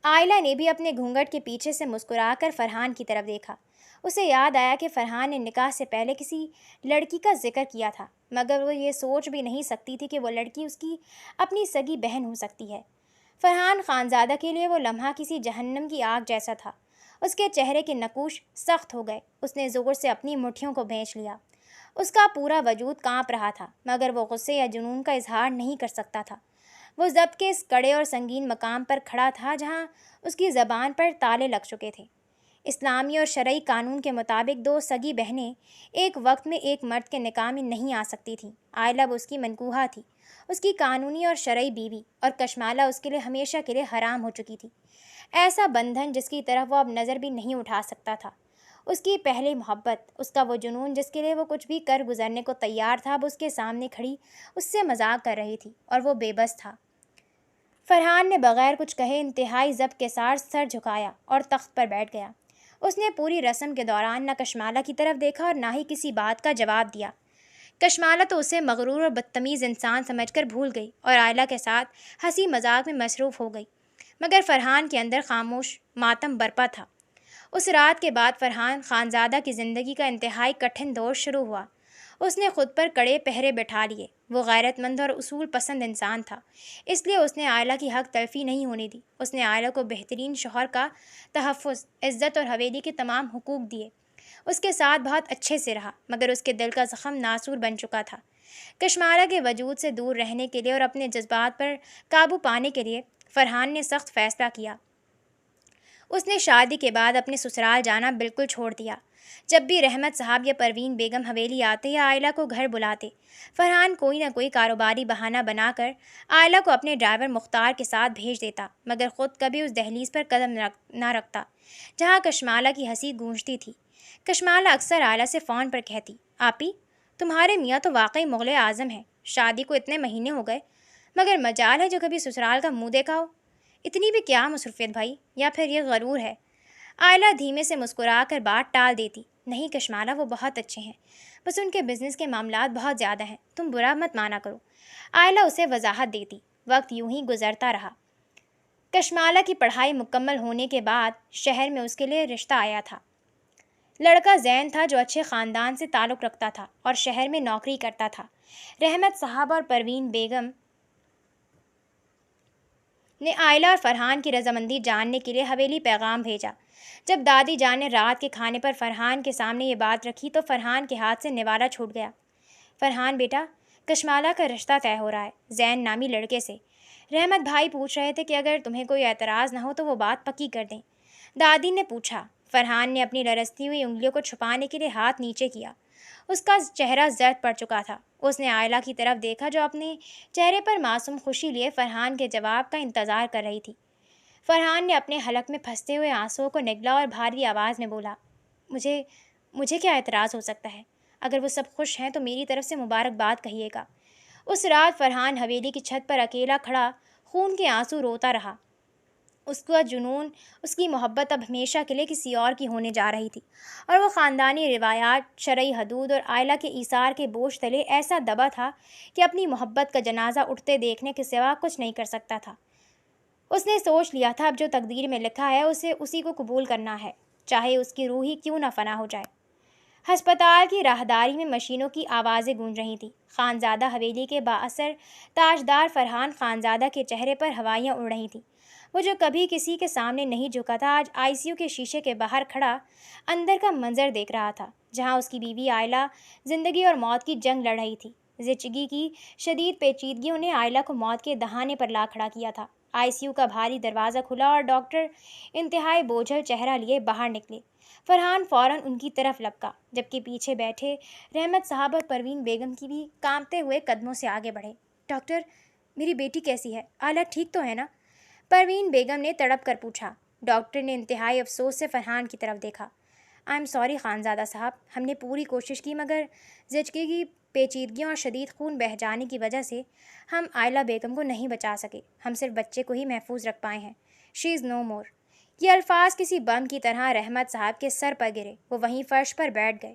آئلہ نے بھی اپنے گھونگھٹ کے پیچھے سے مسکرا کر فرحان کی طرف دیکھا۔ اسے یاد آیا کہ فرحان نے نکاح سے پہلے کسی لڑکی کا ذکر کیا تھا، مگر وہ یہ سوچ بھی نہیں سکتی تھی کہ وہ لڑکی اس کی اپنی سگی بہن ہو سکتی ہے۔ فرحان خانزادہ کے لیے وہ لمحہ کسی جہنم کی آگ جیسا تھا۔ اس کے چہرے کے نقوش سخت ہو گئے، اس نے زور سے اپنی مٹھیوں کو بھینچ لیا۔ اس کا پورا وجود کانپ رہا تھا، مگر وہ غصے یا جنون کا اظہار نہیں کر سکتا تھا۔ وہ ضبط کے اس کڑے اور سنگین مقام پر کھڑا تھا جہاں اس کی زبان پر تالے لگ چکے تھے۔ اسلامی اور شرعی قانون کے مطابق دو سگی بہنیں ایک وقت میں ایک مرد کے نکاح میں نہیں آ سکتی تھیں۔ آئلہ وہ اس کی منکوحہ تھی، اس کی قانونی اور شرعی بیوی، اور کشمالہ اس کے لیے ہمیشہ کے لیے حرام ہو چکی تھی۔ ایسا بندھن جس کی طرف وہ اب نظر بھی نہیں اٹھا سکتا تھا۔ اس کی پہلی محبت، اس کا وہ جنون جس کے لیے وہ کچھ بھی کر گزرنے کو تیار تھا، اب اس کے سامنے کھڑی اس سے مذاق کر رہی تھی، اور وہ بے بس تھا۔ فرحان نے بغیر کچھ کہے انتہائی ضبط کے ساتھ سر جھکایا اور تخت پر بیٹھ گیا۔ اس نے پوری رسم کے دوران نہ کشمالہ کی طرف دیکھا اور نہ ہی کسی بات کا جواب دیا۔ کشمالہ تو اسے مغرور اور بدتمیز انسان سمجھ کر بھول گئی اور آئلہ کے ساتھ ہنسی مذاق میں مصروف ہو گئی، مگر فرحان کے اندر خاموش ماتم برپا تھا۔ اس رات کے بعد فرحان خانزادہ کی زندگی کا انتہائی کٹھن دور شروع ہوا۔ اس نے خود پر کڑے پہرے بٹھا لیے۔ وہ غیرت مند اور اصول پسند انسان تھا، اس لیے اس نے آئلہ کی حق تلفی نہیں ہونے دی۔ اس نے آئلہ کو بہترین شوہر کا تحفظ، عزت اور حویلی کے تمام حقوق دیے۔ اس کے ساتھ بہت اچھے سے رہا، مگر اس کے دل کا زخم ناسور بن چکا تھا۔ کشمالہ کے وجود سے دور رہنے کے لیے اور اپنے جذبات پر قابو پانے کے لیے فرحان نے سخت فیصلہ کیا۔ اس نے شادی کے بعد اپنے سسرال جانا بالکل چھوڑ دیا۔ جب بھی رحمت صاحب یا پروین بیگم حویلی آتے یا آئلہ کو گھر بلاتے، فرحان کوئی نہ کوئی کاروباری بہانہ بنا کر آئلہ کو اپنے ڈرائیور مختار کے ساتھ بھیج دیتا، مگر خود کبھی اس دہلیز پر قدم نہ رکھتا جہاں کشمالہ کی ہنسی گونجتی تھی۔ کشمالہ اکثر آئلہ سے فون پر کہتی، آپی، تمہارے میاں تو واقعی مغل اعظم ہیں، شادی کو اتنے مہینے ہو گئے، مگر مجال ہے جو کبھی سسرال کا منہ دیکھا ہو؟ اتنی بھی کیا مصروفیت بھائی، یا پھر یہ غرور ہے؟ آئلہ دھیمے سے مسکرا کر بات ٹال دیتی، نہیں کشمالہ، وہ بہت اچھے ہیں، بس ان کے بزنس کے معاملات بہت زیادہ ہیں، تم برا مت مانا کرو۔ آئلہ اسے وضاحت دیتی۔ وقت یوں ہی گزرتا رہا۔ کشمالہ کی پڑھائی مکمل ہونے کے بعد شہر میں اس کے لیے رشتہ آیا تھا۔ لڑکا زین تھا جو اچھے خاندان سے تعلق رکھتا تھا اور شہر میں نوکری کرتا تھا۔ رحمت صاحب اور پروین بیگم نے آئلہ اور فرحان کی رضامندی جاننے کے لیے حویلی پیغام بھیجا۔ جب دادی جان نے رات کے کھانے پر فرحان کے سامنے یہ بات رکھی تو فرحان کے ہاتھ سے نوالہ چھوٹ گیا۔ فرحان بیٹا، کشمالہ کا رشتہ طے ہو رہا ہے زین نامی لڑکے سے۔ رحمت بھائی پوچھ رہے تھے کہ اگر تمہیں کوئی اعتراض نہ ہو تو وہ بات پکی کر دیں، دادی نے پوچھا۔ فرحان نے اپنی لرزتی ہوئی انگلیوں کو چھپانے کے لیے ہاتھ نیچے کیا۔ اس کا چہرہ زرد پڑ چکا تھا۔ اس نے آئلہ کی طرف دیکھا جو اپنے چہرے پر معصوم خوشی لیے فرحان کے جواب کا انتظار کر رہی تھی۔ فرحان نے اپنے حلق میں پھنستے ہوئے آنسوؤں کو نگلا اور بھاری آواز میں بولا، مجھے کیا اعتراض ہو سکتا ہے؟ اگر وہ سب خوش ہیں تو میری طرف سے مبارکباد کہیے گا۔ اس رات فرحان حویلی کی چھت پر اکیلا کھڑا خون کے آنسو روتا رہا۔ اس کا جنون، اس کی محبت اب ہمیشہ کے لیے کسی اور کی ہونے جا رہی تھی، اور وہ خاندانی روایات، شرعی حدود اور آئلہ کے ایثار کے بوجھ تلے ایسا دبا تھا کہ اپنی محبت کا جنازہ اٹھتے دیکھنے کے سوا کچھ نہیں کر سکتا تھا۔ اس نے سوچ لیا تھا اب جو تقدیر میں لکھا ہے اسے اسی کو قبول کرنا ہے، چاہے اس کی روح ہی کیوں نہ فنا ہو جائے۔ ہسپتال کی راہداری میں مشینوں کی آوازیں گونج رہی تھیں۔ خانزادہ حویلی کے بااثر تاجدار فرحان خانزادہ کے چہرے پر ہوائیاں اڑ رہی تھیں۔ وہ جو کبھی کسی کے سامنے نہیں جھکا تھا، آج ICU کے شیشے کے باہر کھڑا اندر کا منظر دیکھ رہا تھا، جہاں اس کی بیوی آئلہ زندگی اور موت کی جنگ لڑ رہی تھی۔ زچگی کی شدید پیچیدگیوں نے آئلہ کو موت کے دہانے پر لا کھڑا کیا تھا۔ ICU کا بھاری دروازہ کھلا اور ڈاکٹر انتہائی بوجھل چہرہ لیے باہر نکلے۔ فرحان فوراً ان کی طرف لپکا، جبکہ پیچھے بیٹھے رحمت صاحب اور پروین بیگم کی بھی کانپتے ہوئے قدموں سے آگے بڑھے۔ ڈاکٹر، میری بیٹی کیسی ہے؟ آئلہ ٹھیک تو ہے نا؟ پروین بیگم نے تڑپ کر پوچھا۔ ڈاکٹر نے انتہائی افسوس سے فرحان کی طرف دیکھا۔ آئی ایم سوری خانزادہ صاحب، ہم نے پوری کوشش کی مگر زچگی کی پیچیدگیوں اور شدید خون بہہ جانے کی وجہ سے ہم آئلہ بیگم کو نہیں بچا سکے، ہم صرف بچے کو ہی محفوظ رکھ پائے ہیں۔ شی از نو مور۔ یہ الفاظ کسی بم کی طرح رحمت صاحب کے سر پر گرے۔ وہ وہیں فرش پر بیٹھ گئے۔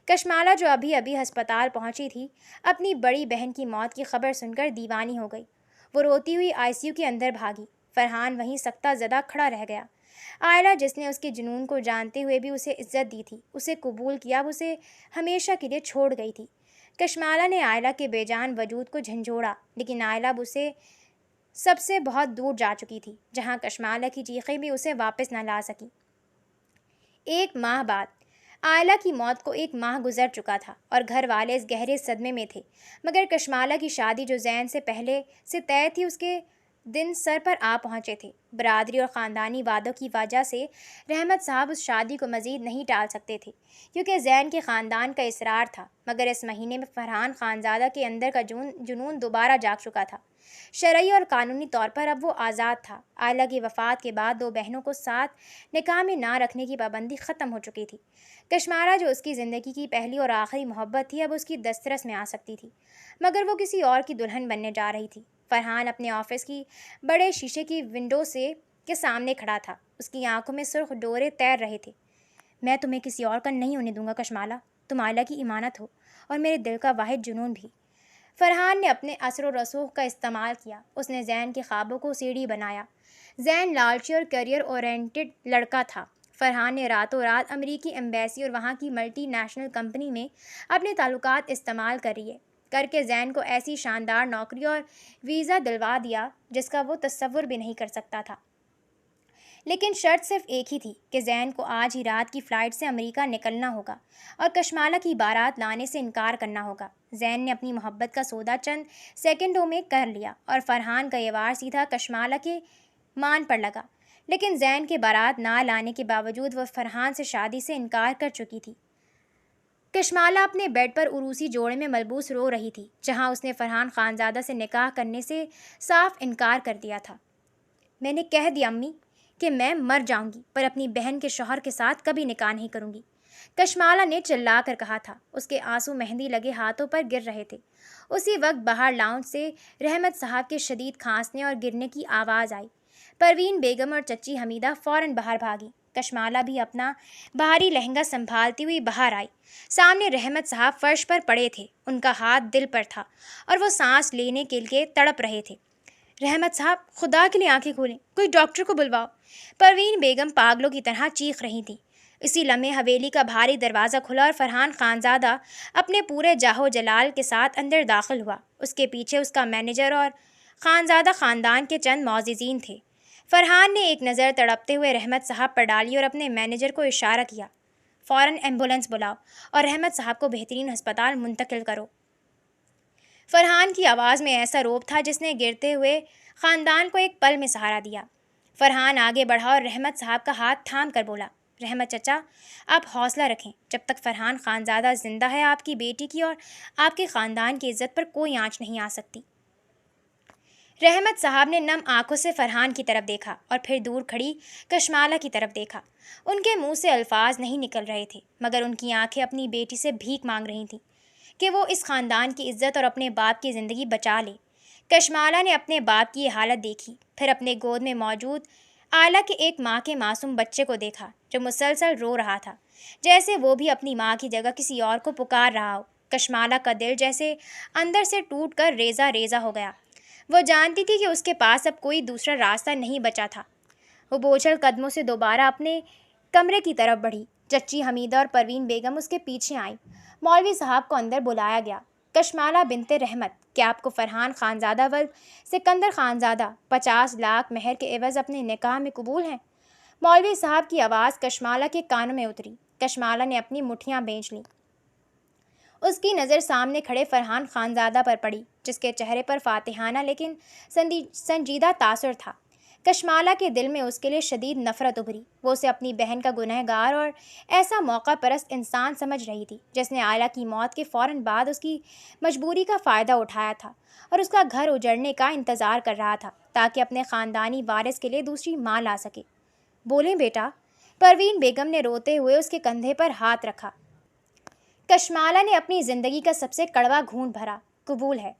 کشمالہ جو ابھی ہسپتال پہنچی تھی، اپنی بڑی بہن کی موت کی خبر سن کر دیوانی ہو گئی۔ وہ روتی ہوئی ICU کے اندر بھاگی۔ فرحان وہیں سکتہ زدہ کھڑا رہ گیا۔ آئلہ جس نے اس کے جنون کو جانتے ہوئے بھی اسے عزت دی تھی، اسے قبول کیا، وہ اسے ہمیشہ کے لیے چھوڑ گئی تھی۔ کشمالہ نے آئلہ کے بے جان وجود کو جھنجھوڑا، لیکن آئلہ اب اسے سب سے بہت دور جا چکی تھی، جہاں کشمالہ کی چیخیں بھی اسے واپس نہ لا سکی۔ 1 ماہ بعد آئلہ کی موت کو 1 ماہ گزر چکا تھا اور گھر والے اس گہرے صدمے میں تھے، مگر کشمالہ کی شادی جو زین سے پہلے سے طے تھی اس کے دن سر پر آ پہنچے تھے۔ برادری اور خاندانی وعدوں کی وجہ سے رحمت صاحب اس شادی کو مزید نہیں ٹال سکتے تھے، کیونکہ زین کے خاندان کا اصرار تھا۔ مگر اس مہینے میں فرحان خانزادہ کے اندر کا جنون دوبارہ جاگ چکا تھا۔ شرعی اور قانونی طور پر اب وہ آزاد تھا۔ آئلہ کی وفات کے بعد 2 بہنوں کو ساتھ نکاح میں نہ رکھنے کی پابندی ختم ہو چکی تھی۔ کشمالہ جو اس کی زندگی کی پہلی اور آخری محبت تھی اب اس کی دسترس میں آ سکتی تھی، مگر وہ کسی اور کی دلہن بننے جا رہی تھی۔ فرحان اپنے آفس کی بڑے شیشے کی ونڈو کے سامنے کھڑا تھا۔ اس کی آنکھوں میں سرخ ڈورے تیر رہے تھے۔ میں تمہیں کسی اور کا نہیں ہونے دوں گا کشمالہ، تم آئلہ کی امانت ہو اور میرے دل کا واحد جنون بھی۔ فرحان نے اپنے اثر و رسوخ کا استعمال کیا۔ اس نے زین کے خوابوں کو سیڑھی بنایا۔ زین لالچی اور کیریئر اورینٹڈ لڑکا تھا۔ فرحان نے راتوں رات امریکی ایمبیسی اور وہاں کی ملٹی نیشنل کمپنی میں اپنے تعلقات استعمال کر کے زین کو ایسی شاندار نوکری اور ویزا دلوا دیا جس کا وہ تصور بھی نہیں کر سکتا تھا۔ لیکن شرط صرف ایک ہی تھی کہ زین کو آج ہی رات کی فلائٹ سے امریکہ نکلنا ہوگا اور کشمالہ کی بارات لانے سے انکار کرنا ہوگا۔ زین نے اپنی محبت کا سودا چند سیکنڈوں میں کر لیا اور فرحان کا یہ وار سیدھا کشمالہ کے مان پر لگا۔ لیکن زین کے بارات نہ لانے کے باوجود وہ فرحان سے شادی سے انکار کر چکی تھی۔ کشمالہ اپنے بیڈ پر عروسی جوڑے میں ملبوس رو رہی تھی، جہاں اس نے فرحان خانزادہ سے نکاح کرنے سے صاف انکار کر دیا تھا۔ میں نے کہہ دیا امی کہ میں مر جاؤں گی پر اپنی بہن کے شوہر کے ساتھ کبھی نکاح نہیں کروں گی، کشمالہ نے چلا کر کہا تھا۔ اس کے آنسو مہندی لگے ہاتھوں پر گر رہے تھے۔ اسی وقت باہر لاؤنج سے رحمت صاحب کے شدید کھانسنے اور گرنے کی آواز آئی۔ پروین بیگم اور چچی حمیدہ فوراً باہر بھاگی۔ کشمالہ بھی اپنا بھاری لہنگا سنبھالتی ہوئی باہر آئی۔ سامنے رحمت صاحب فرش پر پڑے تھے، ان کا ہاتھ دل پر تھا اور وہ سانس لینے کے لیے تڑپ رہے تھے۔ رحمت صاحب خدا کے لیے آنکھیں کھولیں، کوئی ڈاکٹر کو بلواؤ، پروین بیگم پاگلوں کی طرح چیخ رہی تھیں۔ اسی لمحے حویلی کا بھاری دروازہ کھلا اور فرحان خانزادہ اپنے پورے جاہو جلال کے ساتھ اندر داخل ہوا۔ اس کے پیچھے اس کا مینیجر اور خانزادہ خاندان کے چند معززین تھے۔ فرحان نے ایک نظر تڑپتے ہوئے رحمت صاحب پر ڈالی اور اپنے مینیجر کو اشارہ کیا، فوراً ایمبولینس بلاؤ اور رحمت صاحب کو بہترین ہسپتال منتقل کرو۔ فرحان کی آواز میں ایسا روب تھا جس نے گرتے ہوئے خاندان کو ایک پل میں سہارا دیا۔ فرحان آگے بڑھا اور رحمت صاحب کا ہاتھ تھام کر بولا، رحمت چچا آپ حوصلہ رکھیں، جب تک فرحان خانزادہ زندہ ہے آپ کی بیٹی کی اور آپ کے خاندان کی عزت پر کوئی آنچ نہیں آ سکتی۔ رحمت صاحب نے نم آنکھوں سے فرحان کی طرف دیکھا اور پھر دور کھڑی کشمالہ کی طرف دیکھا۔ ان کے منہ سے الفاظ نہیں نکل رہے تھے، مگر ان کی آنکھیں اپنی بیٹی سے بھیک مانگ رہی تھیں کہ وہ اس خاندان کی عزت اور اپنے باپ کی زندگی بچا لے۔ کشمالہ نے اپنے باپ کی یہ حالت دیکھی، پھر اپنے گود میں موجود آئلہ کے 1 ماہ کے معصوم بچے کو دیکھا جو مسلسل رو رہا تھا، جیسے وہ بھی اپنی ماں کی جگہ کسی اور کو پکار رہا ہو۔ کشمالہ کا دل جیسے اندر سے ٹوٹ کر ریزہ ریزہ ہو گیا۔ وہ جانتی تھی کہ اس کے پاس اب کوئی دوسرا راستہ نہیں بچا تھا۔ وہ بوجھل قدموں سے دوبارہ اپنے کمرے کی طرف بڑھی۔ چچی حمیدہ اور پروین بیگم اس کے پیچھے آئیں۔ مولوی صاحب کو اندر بلایا گیا۔ کشمالہ بنت رحمت، کیا آپ کو فرحان خانزادہ ولد سکندر خانزادہ 50 لاکھ مہر کے عوض اپنے نکاح میں قبول ہیں؟ مولوی صاحب کی آواز کشمالہ کے کانوں میں اتری۔ کشمالہ نے اپنی مٹھیاں بھیج لیں۔ اس کی نظر سامنے کھڑے فرحان خانزادہ پر پڑی، جس کے چہرے پر فاتحانہ لیکن سنجیدہ تاثر تھا۔ کشمالہ کے دل میں اس کے لیے شدید نفرت ابھری۔ وہ اسے اپنی بہن کا گنہگار اور ایسا موقع پرست انسان سمجھ رہی تھی جس نے آئلہ کی موت کے فوراً بعد اس کی مجبوری کا فائدہ اٹھایا تھا اور اس کا گھر اجڑنے کا انتظار کر رہا تھا تاکہ اپنے خاندانی وارث کے لیے دوسری ماں لا سکے۔ بولیں بیٹا، پروین بیگم نے روتے ہوئے اس کے کندھے پر ہاتھ رکھا۔ کشمالہ نے اپنی زندگی کا سب سے کڑوا گھونٹ بھرا۔ قبول ہے،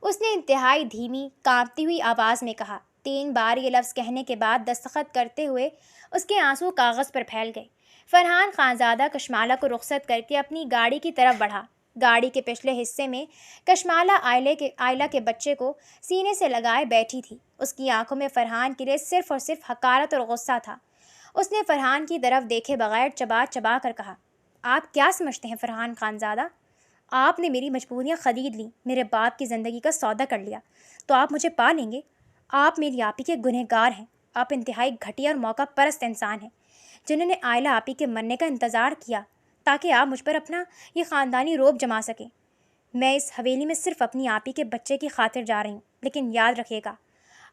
اس نے انتہائی دھیمی کانپتی ہوئی آواز میں کہا۔ 3 بار یہ لفظ کہنے کے بعد دستخط کرتے ہوئے اس کے آنسو کاغذ پر پھیل گئے۔ فرحان خانزادہ کشمالہ کو رخصت کر کے اپنی گاڑی کی طرف بڑھا۔ گاڑی کے پچھلے حصے میں کشمالہ آئلہ کے بچے کو سینے سے لگائے بیٹھی تھی۔ اس کی آنکھوں میں فرحان کے لیے صرف اور صرف حقارت اور غصہ تھا۔ اس نے فرحان کی طرف دیکھے بغیر چبا چبا کر کہا، آپ کیا سمجھتے ہیں فرحان خانزادہ؟ آپ نے میری مجبوریاں خرید لیں، میرے باپ کی زندگی کا سودا کر لیا، تو آپ مجھے پا لیں گے؟ آپ میری آپی کے گنہگار ہیں۔ آپ انتہائی گھٹیا اور موقع پرست انسان ہیں جنہوں نے آئلہ آپی کے مرنے کا انتظار کیا تاکہ آپ مجھ پر اپنا یہ خاندانی روب جما سکیں۔ میں اس حویلی میں صرف اپنی آپ ہی کے بچے کی خاطر جا رہی ہوں، لیکن یاد رکھیے گا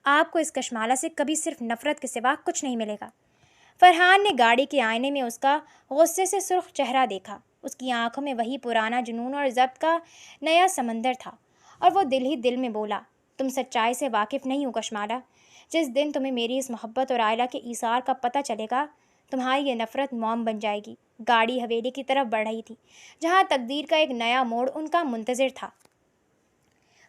آپ کو اس کشمالہ سے کبھی صرف نفرت کے سوا کچھ نہیں ملے گا۔ فرحان نے گاڑی کے آئینے میں اس کا غصے سے سرخ چہرہ دیکھا۔ اس کی آنکھوں میں وہی پرانا جنون اور ضبط کا نیا سمندر تھا، اور وہ دل ہی دل میں بولا، تم سچائی سے واقف نہیں ہو کشمالہ۔ جس دن تمہیں میری اس محبت اور عائلہ کے ایثار کا پتہ چلے گا، تمہاری یہ نفرت موم بن جائے گی۔ گاڑی حویلی کی طرف بڑھ رہی تھی، جہاں تقدیر کا ایک نیا موڑ ان کا منتظر تھا۔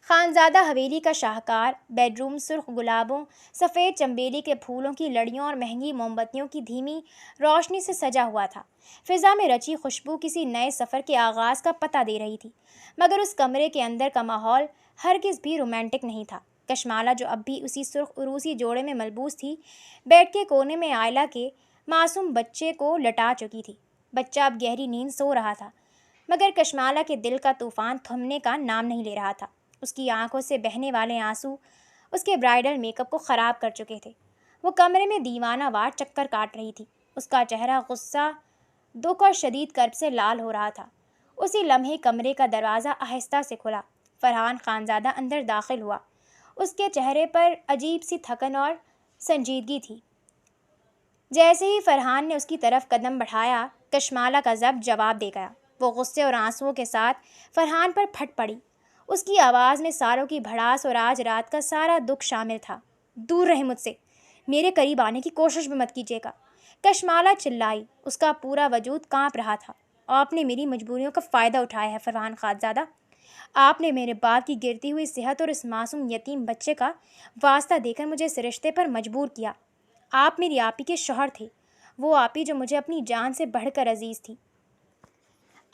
خانزادہ حویلی کا شاہکار بیڈ روم سرخ گلابوں، سفید چنبیلی کے پھولوں کی لڑیوں اور مہنگی موم بتیوں کی دھیمی روشنی سے سجا ہوا تھا۔ فضا میں رچی خوشبو کسی نئے سفر کے آغاز کا پتہ دے رہی تھی، مگر اس کمرے کے اندر کا ماحول ہرگز بھی رومانٹک نہیں تھا۔ کشمالہ جو اب بھی اسی سرخ عروسی جوڑے میں ملبوس تھی، بیڈ کے کونے میں آئلہ کے معصوم بچے کو لٹا چکی تھی۔ بچہ اب گہری نیند سو رہا تھا، مگر کشمالہ کے دل کا طوفان تھمنے کا نام نہیں لے رہا تھا۔ اس کی آنکھوں سے بہنے والے آنسو اس کے برائیڈل میک اپ کو خراب کر چکے تھے۔ وہ کمرے میں دیوانہ وار چکر کاٹ رہی تھی۔ اس کا چہرہ غصہ، دکھ اور شدید کرب سے لال ہو رہا تھا۔ اسی لمحے کمرے کا دروازہ آہستہ سے کھلا۔ فرحان خانزادہ اندر داخل ہوا۔ اس کے چہرے پر عجیب سی تھکن اور سنجیدگی تھی۔ جیسے ہی فرحان نے اس کی طرف قدم بڑھایا، کشمالہ کا ضبط جواب دے گیا۔ وہ غصے اور آنسوؤں کے ساتھ فرحان پر پھٹ پڑی۔ اس کی آواز میں سالوں کی بھڑاس اور آج رات کا سارا دکھ شامل تھا۔ دور رہیں مجھ سے، میرے قریب آنے کی کوشش بھی مت کیجیے گا، کشمالہ چلائی۔ اس کا پورا وجود کانپ رہا تھا۔ آپ نے میری مجبوریوں کا فائدہ اٹھایا ہے فرحان خانزادہ۔ آپ نے میرے باپ کی گرتی ہوئی صحت اور اس معصوم یتیم بچے کا واسطہ دے کر مجھے اس رشتے پر مجبور کیا۔ آپ میری آپی کے شوہر تھے، وہ آپی جو مجھے اپنی جان سے بڑھ کر عزیز تھی۔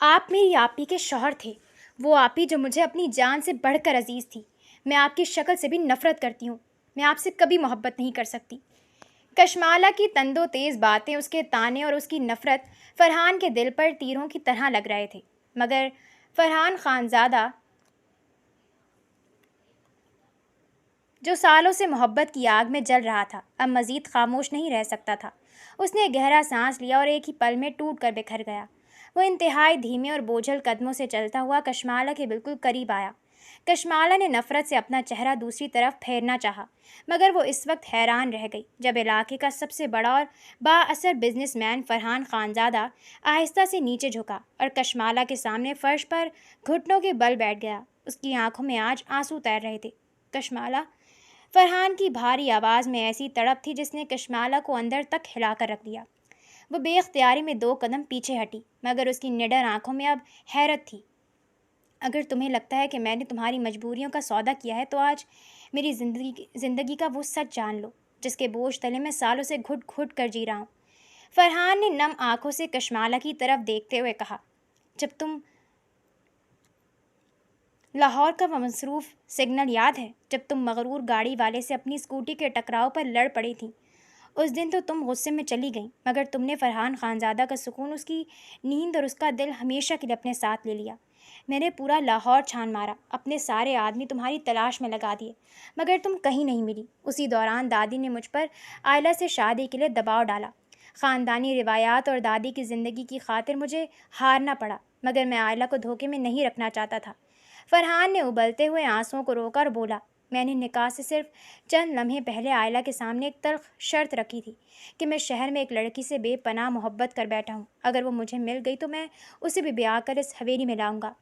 آپ میری آپی کے شوہر تھے، وہ آپی جو مجھے اپنی جان سے بڑھ کر عزیز تھی۔ میں آپ کی شکل سے بھی نفرت کرتی ہوں۔ میں آپ سے کبھی محبت نہیں کر سکتی۔ کشمالہ کی تند و تیز باتیں، اس کے طعنے اور اس کی نفرت فرحان کے دل پر تیروں کی طرح لگ رہے تھے، مگر فرحان خانزادہ جو سالوں سے محبت کی آگ میں جل رہا تھا، اب مزید خاموش نہیں رہ سکتا تھا۔ اس نے گہرا سانس لیا اور ایک ہی پل میں ٹوٹ کر بکھر گیا۔ وہ انتہائی دھیمے اور بوجھل قدموں سے چلتا ہوا کشمالہ کے بالکل قریب آیا۔ کشمالہ نے نفرت سے اپنا چہرہ دوسری طرف پھیرنا چاہا، مگر وہ اس وقت حیران رہ گئی جب علاقے کا سب سے بڑا اور با اثر بزنس مین فرحان خانزادہ آہستہ سے نیچے جھکا اور کشمالہ کے سامنے فرش پر گھٹنوں کے بل بیٹھ گیا۔ اس کی آنکھوں میں آج آنسو تیر رہے تھے۔ کشمالہ، فرحان کی بھاری آواز میں ایسی تڑپ تھی جس نے کشمالہ کو اندر تک ہلا کر رکھ دیا۔ وہ بے اختیاری میں 2 قدم پیچھے ہٹی، مگر اس کی نڈر آنکھوں میں اب حیرت تھی۔ اگر تمہیں لگتا ہے کہ میں نے تمہاری مجبوریوں کا سودا کیا ہے تو آج میری زندگی کا وہ سچ جان لو، جس کے بوجھ تلے میں سالوں سے گھٹ گھٹ کر جی رہا ہوں۔ فرحان نے نم آنکھوں سے کشمالہ کی طرف دیکھتے ہوئے کہا، جب تم لاہور کا وہ مصروف سگنل یاد ہے جب تم مغرور گاڑی والے سے اپنی اسکوٹی کے ٹکراؤ پر لڑ پڑی تھی؟ اس دن تو تم غصے میں چلی گئیں، مگر تم نے فرحان خانزادہ کا سکون، اس کی نیند اور اس کا دل ہمیشہ کے لیے اپنے ساتھ لے لیا۔ میں نے پورا لاہور چھان مارا، اپنے سارے آدمی تمہاری تلاش میں لگا دیے، مگر تم کہیں نہیں ملی۔ اسی دوران دادی نے مجھ پر آئلہ سے شادی کے لیے دباؤ ڈالا۔ خاندانی روایات اور دادی کی زندگی کی خاطر مجھے ہارنا پڑا، مگر میں آئلہ کو دھوکے میں نہیں رکھنا چاہتا تھا۔ فرحان نے ابلتے ہوئے آنسوؤں کو روکا اور بولا، میں نے نکاح سے صرف چند لمحے پہلے آئلہ کے سامنے ایک تلخ شرط رکھی تھی کہ میں شہر میں ایک لڑکی سے بے پناہ محبت کر بیٹھا ہوں، اگر وہ مجھے مل گئی تو میں اسے بھی بیاہ کر اس حویلی میں لاؤں گا۔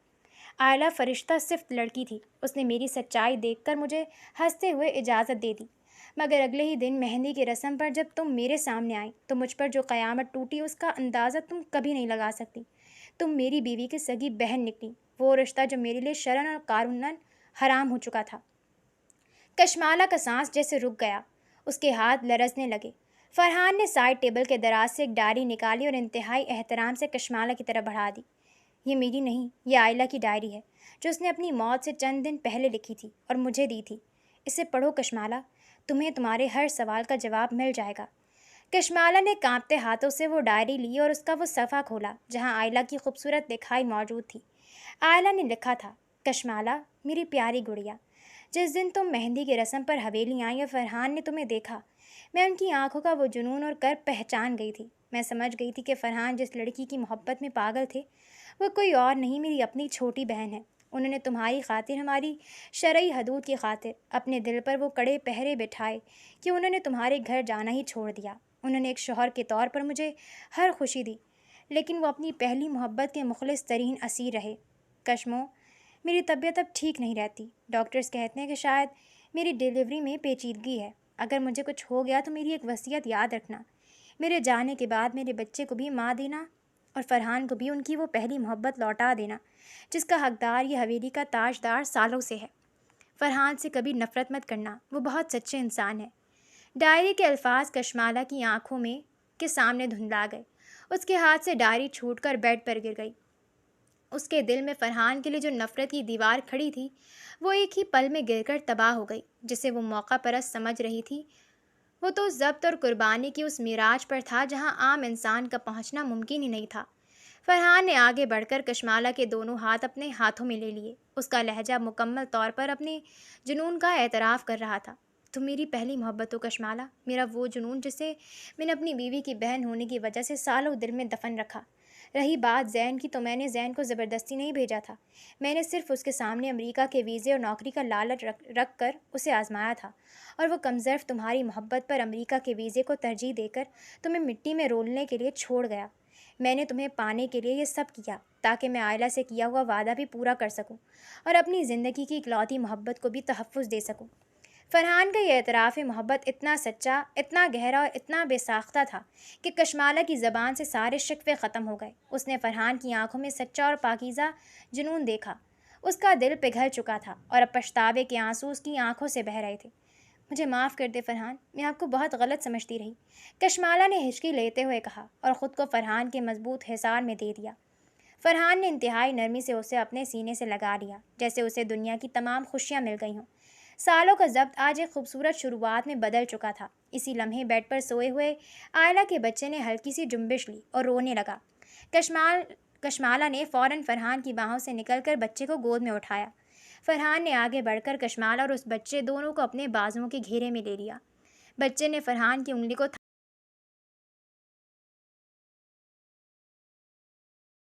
آئلہ فرشتہ صفت لڑکی تھی، اس نے میری سچائی دیکھ کر مجھے ہنستے ہوئے اجازت دے دی، مگر اگلے ہی دن مہندی کی رسم پر جب تم میرے سامنے آئی تو مجھ پر جو قیامت ٹوٹی اس کا اندازہ تم کبھی نہیں لگا سکتی۔ تم میری بیوی کی سگی بہن نکلی، وہ رشتہ جو میرے لیے شرعاً اور قانوناً حرام ہو چکا تھا۔ کشمالہ کا سانس جیسے رک گیا، اس کے ہاتھ لرزنے لگے۔ فرحان نے سائڈ ٹیبل کے دراز سے ایک ڈائری نکالی اور انتہائی احترام سے کشمالہ کی طرف بڑھا دی۔ یہ میری نہیں، یہ آئلہ کی ڈائری ہے، جو اس نے اپنی موت سے چند دن پہلے لکھی تھی اور مجھے دی تھی۔ اسے پڑھو کشمالہ، تمہیں تمہارے ہر سوال کا جواب مل جائے گا۔ کشمالہ نے کانپتے ہاتھوں سے وہ ڈائری لی اور اس کا وہ صفحہ کھولا جہاں آئلہ کی خوبصورت لکھائی موجود تھی۔ آئلہ نے لکھا تھا، کشمالہ میری پیاری گڑیا، جس دن تم مہندی کی رسم پر حویلی آئیں اور فرحان نے تمہیں دیکھا، میں ان کی آنکھوں کا وہ جنون اور کرب پہچان گئی تھی۔ میں سمجھ گئی تھی کہ فرحان جس لڑکی کی محبت میں پاگل تھے وہ کوئی اور نہیں، میری اپنی چھوٹی بہن ہے۔ انہوں نے تمہاری خاطر، ہماری شرعی حدود کی خاطر اپنے دل پر وہ کڑے پہرے بٹھائے کہ انہوں نے تمہارے گھر جانا ہی چھوڑ دیا۔ انہوں نے ایک شوہر کے طور پر مجھے ہر خوشی دی، لیکن وہ اپنی پہلی محبت کے مخلص ترین اسیر رہے۔ کشمو، میری طبیعت اب ٹھیک نہیں رہتی۔ ڈاکٹرز کہتے ہیں کہ شاید میری ڈیلیوری میں پیچیدگی ہے۔ اگر مجھے کچھ ہو گیا تو میری ایک وصیت یاد رکھنا، میرے جانے کے بعد میرے بچے کو بھی ماں دینا اور فرحان کو بھی ان کی وہ پہلی محبت لوٹا دینا جس کا حقدار یہ حویلی کا تاجدار سالوں سے ہے۔ فرحان سے کبھی نفرت مت کرنا، وہ بہت سچے انسان ہے۔ ڈائری کے الفاظ کشمالہ کی آنکھوں میں کے سامنے دھندلا گئے۔ اس کے ہاتھ سے ڈائری چھوٹ کر بیڈ پر گر گئی۔ اس کے دل میں فرحان کے لیے جو نفرت کی دیوار کھڑی تھی وہ ایک ہی پل میں گر کر تباہ ہو گئی۔ جسے وہ موقع پرست سمجھ رہی تھی وہ تو ضبط اور قربانی کی اس معراج پر تھا جہاں عام انسان کا پہنچنا ممکن ہی نہیں تھا۔ فرحان نے آگے بڑھ کر کشمالہ کے دونوں ہاتھ اپنے ہاتھوں میں لے لیے۔ اس کا لہجہ مکمل طور پر اپنے جنون کا اعتراف کر رہا تھا۔ تم میری پہلی محبت ہو کشمالہ، میرا وہ جنون جسے میں نے اپنی بیوی کی بہن ہونے کی وجہ سے سالوں دل میں دفن رکھا۔ رہی بات زین کی، تو میں نے زین کو زبردستی نہیں بھیجا تھا، میں نے صرف اس کے سامنے امریکہ کے ویزے اور نوکری کا لالچ رکھ کر اسے آزمایا تھا، اور وہ کمظرف تمہاری محبت پر امریکہ کے ویزے کو ترجیح دے کر تمہیں مٹی میں رولنے کے لیے چھوڑ گیا۔ میں نے تمہیں پانے کے لیے یہ سب کیا تاکہ میں عائلہ سے کیا ہوا وعدہ بھی پورا کر سکوں اور اپنی زندگی کی اکلوتی محبت کو بھی تحفظ دے سکوں۔ فرحان کا یہ اعتراف محبت اتنا سچا، اتنا گہرا اور اتنا بے ساختہ تھا کہ کشمالہ کی زبان سے سارے شکوے ختم ہو گئے۔ اس نے فرحان کی آنکھوں میں سچا اور پاکیزہ جنون دیکھا۔ اس کا دل پگھل چکا تھا اور اب پچھتاوے کے آنسو اس کی آنکھوں سے بہہ رہے تھے۔ مجھے معاف کر دے فرحان، میں آپ کو بہت غلط سمجھتی رہی، کشمالہ نے ہچکی لیتے ہوئے کہا اور خود کو فرحان کے مضبوط حصار میں دے دیا۔ فرحان نے انتہائی نرمی سے اسے اپنے سینے سے لگا لیا، جیسے اسے دنیا کی تمام خوشیاں مل گئی ہوں۔ سالوں کا ضبط آج ایک خوبصورت شروعات میں بدل چکا تھا۔ اسی لمحے بیڈ پر سوئے ہوئے آئلہ کے بچے نے ہلکی سی جنبش لی اور رونے لگا۔ کشمالہ نے فوراً فرحان کی باہوں سے نکل کر بچے کو گود میں اٹھایا۔ فرحان نے آگے بڑھ کر کشمالہ اور اس بچے دونوں کو اپنے بازوؤں کے گھیرے میں لے لیا۔ بچے نے فرحان کی انگلی کو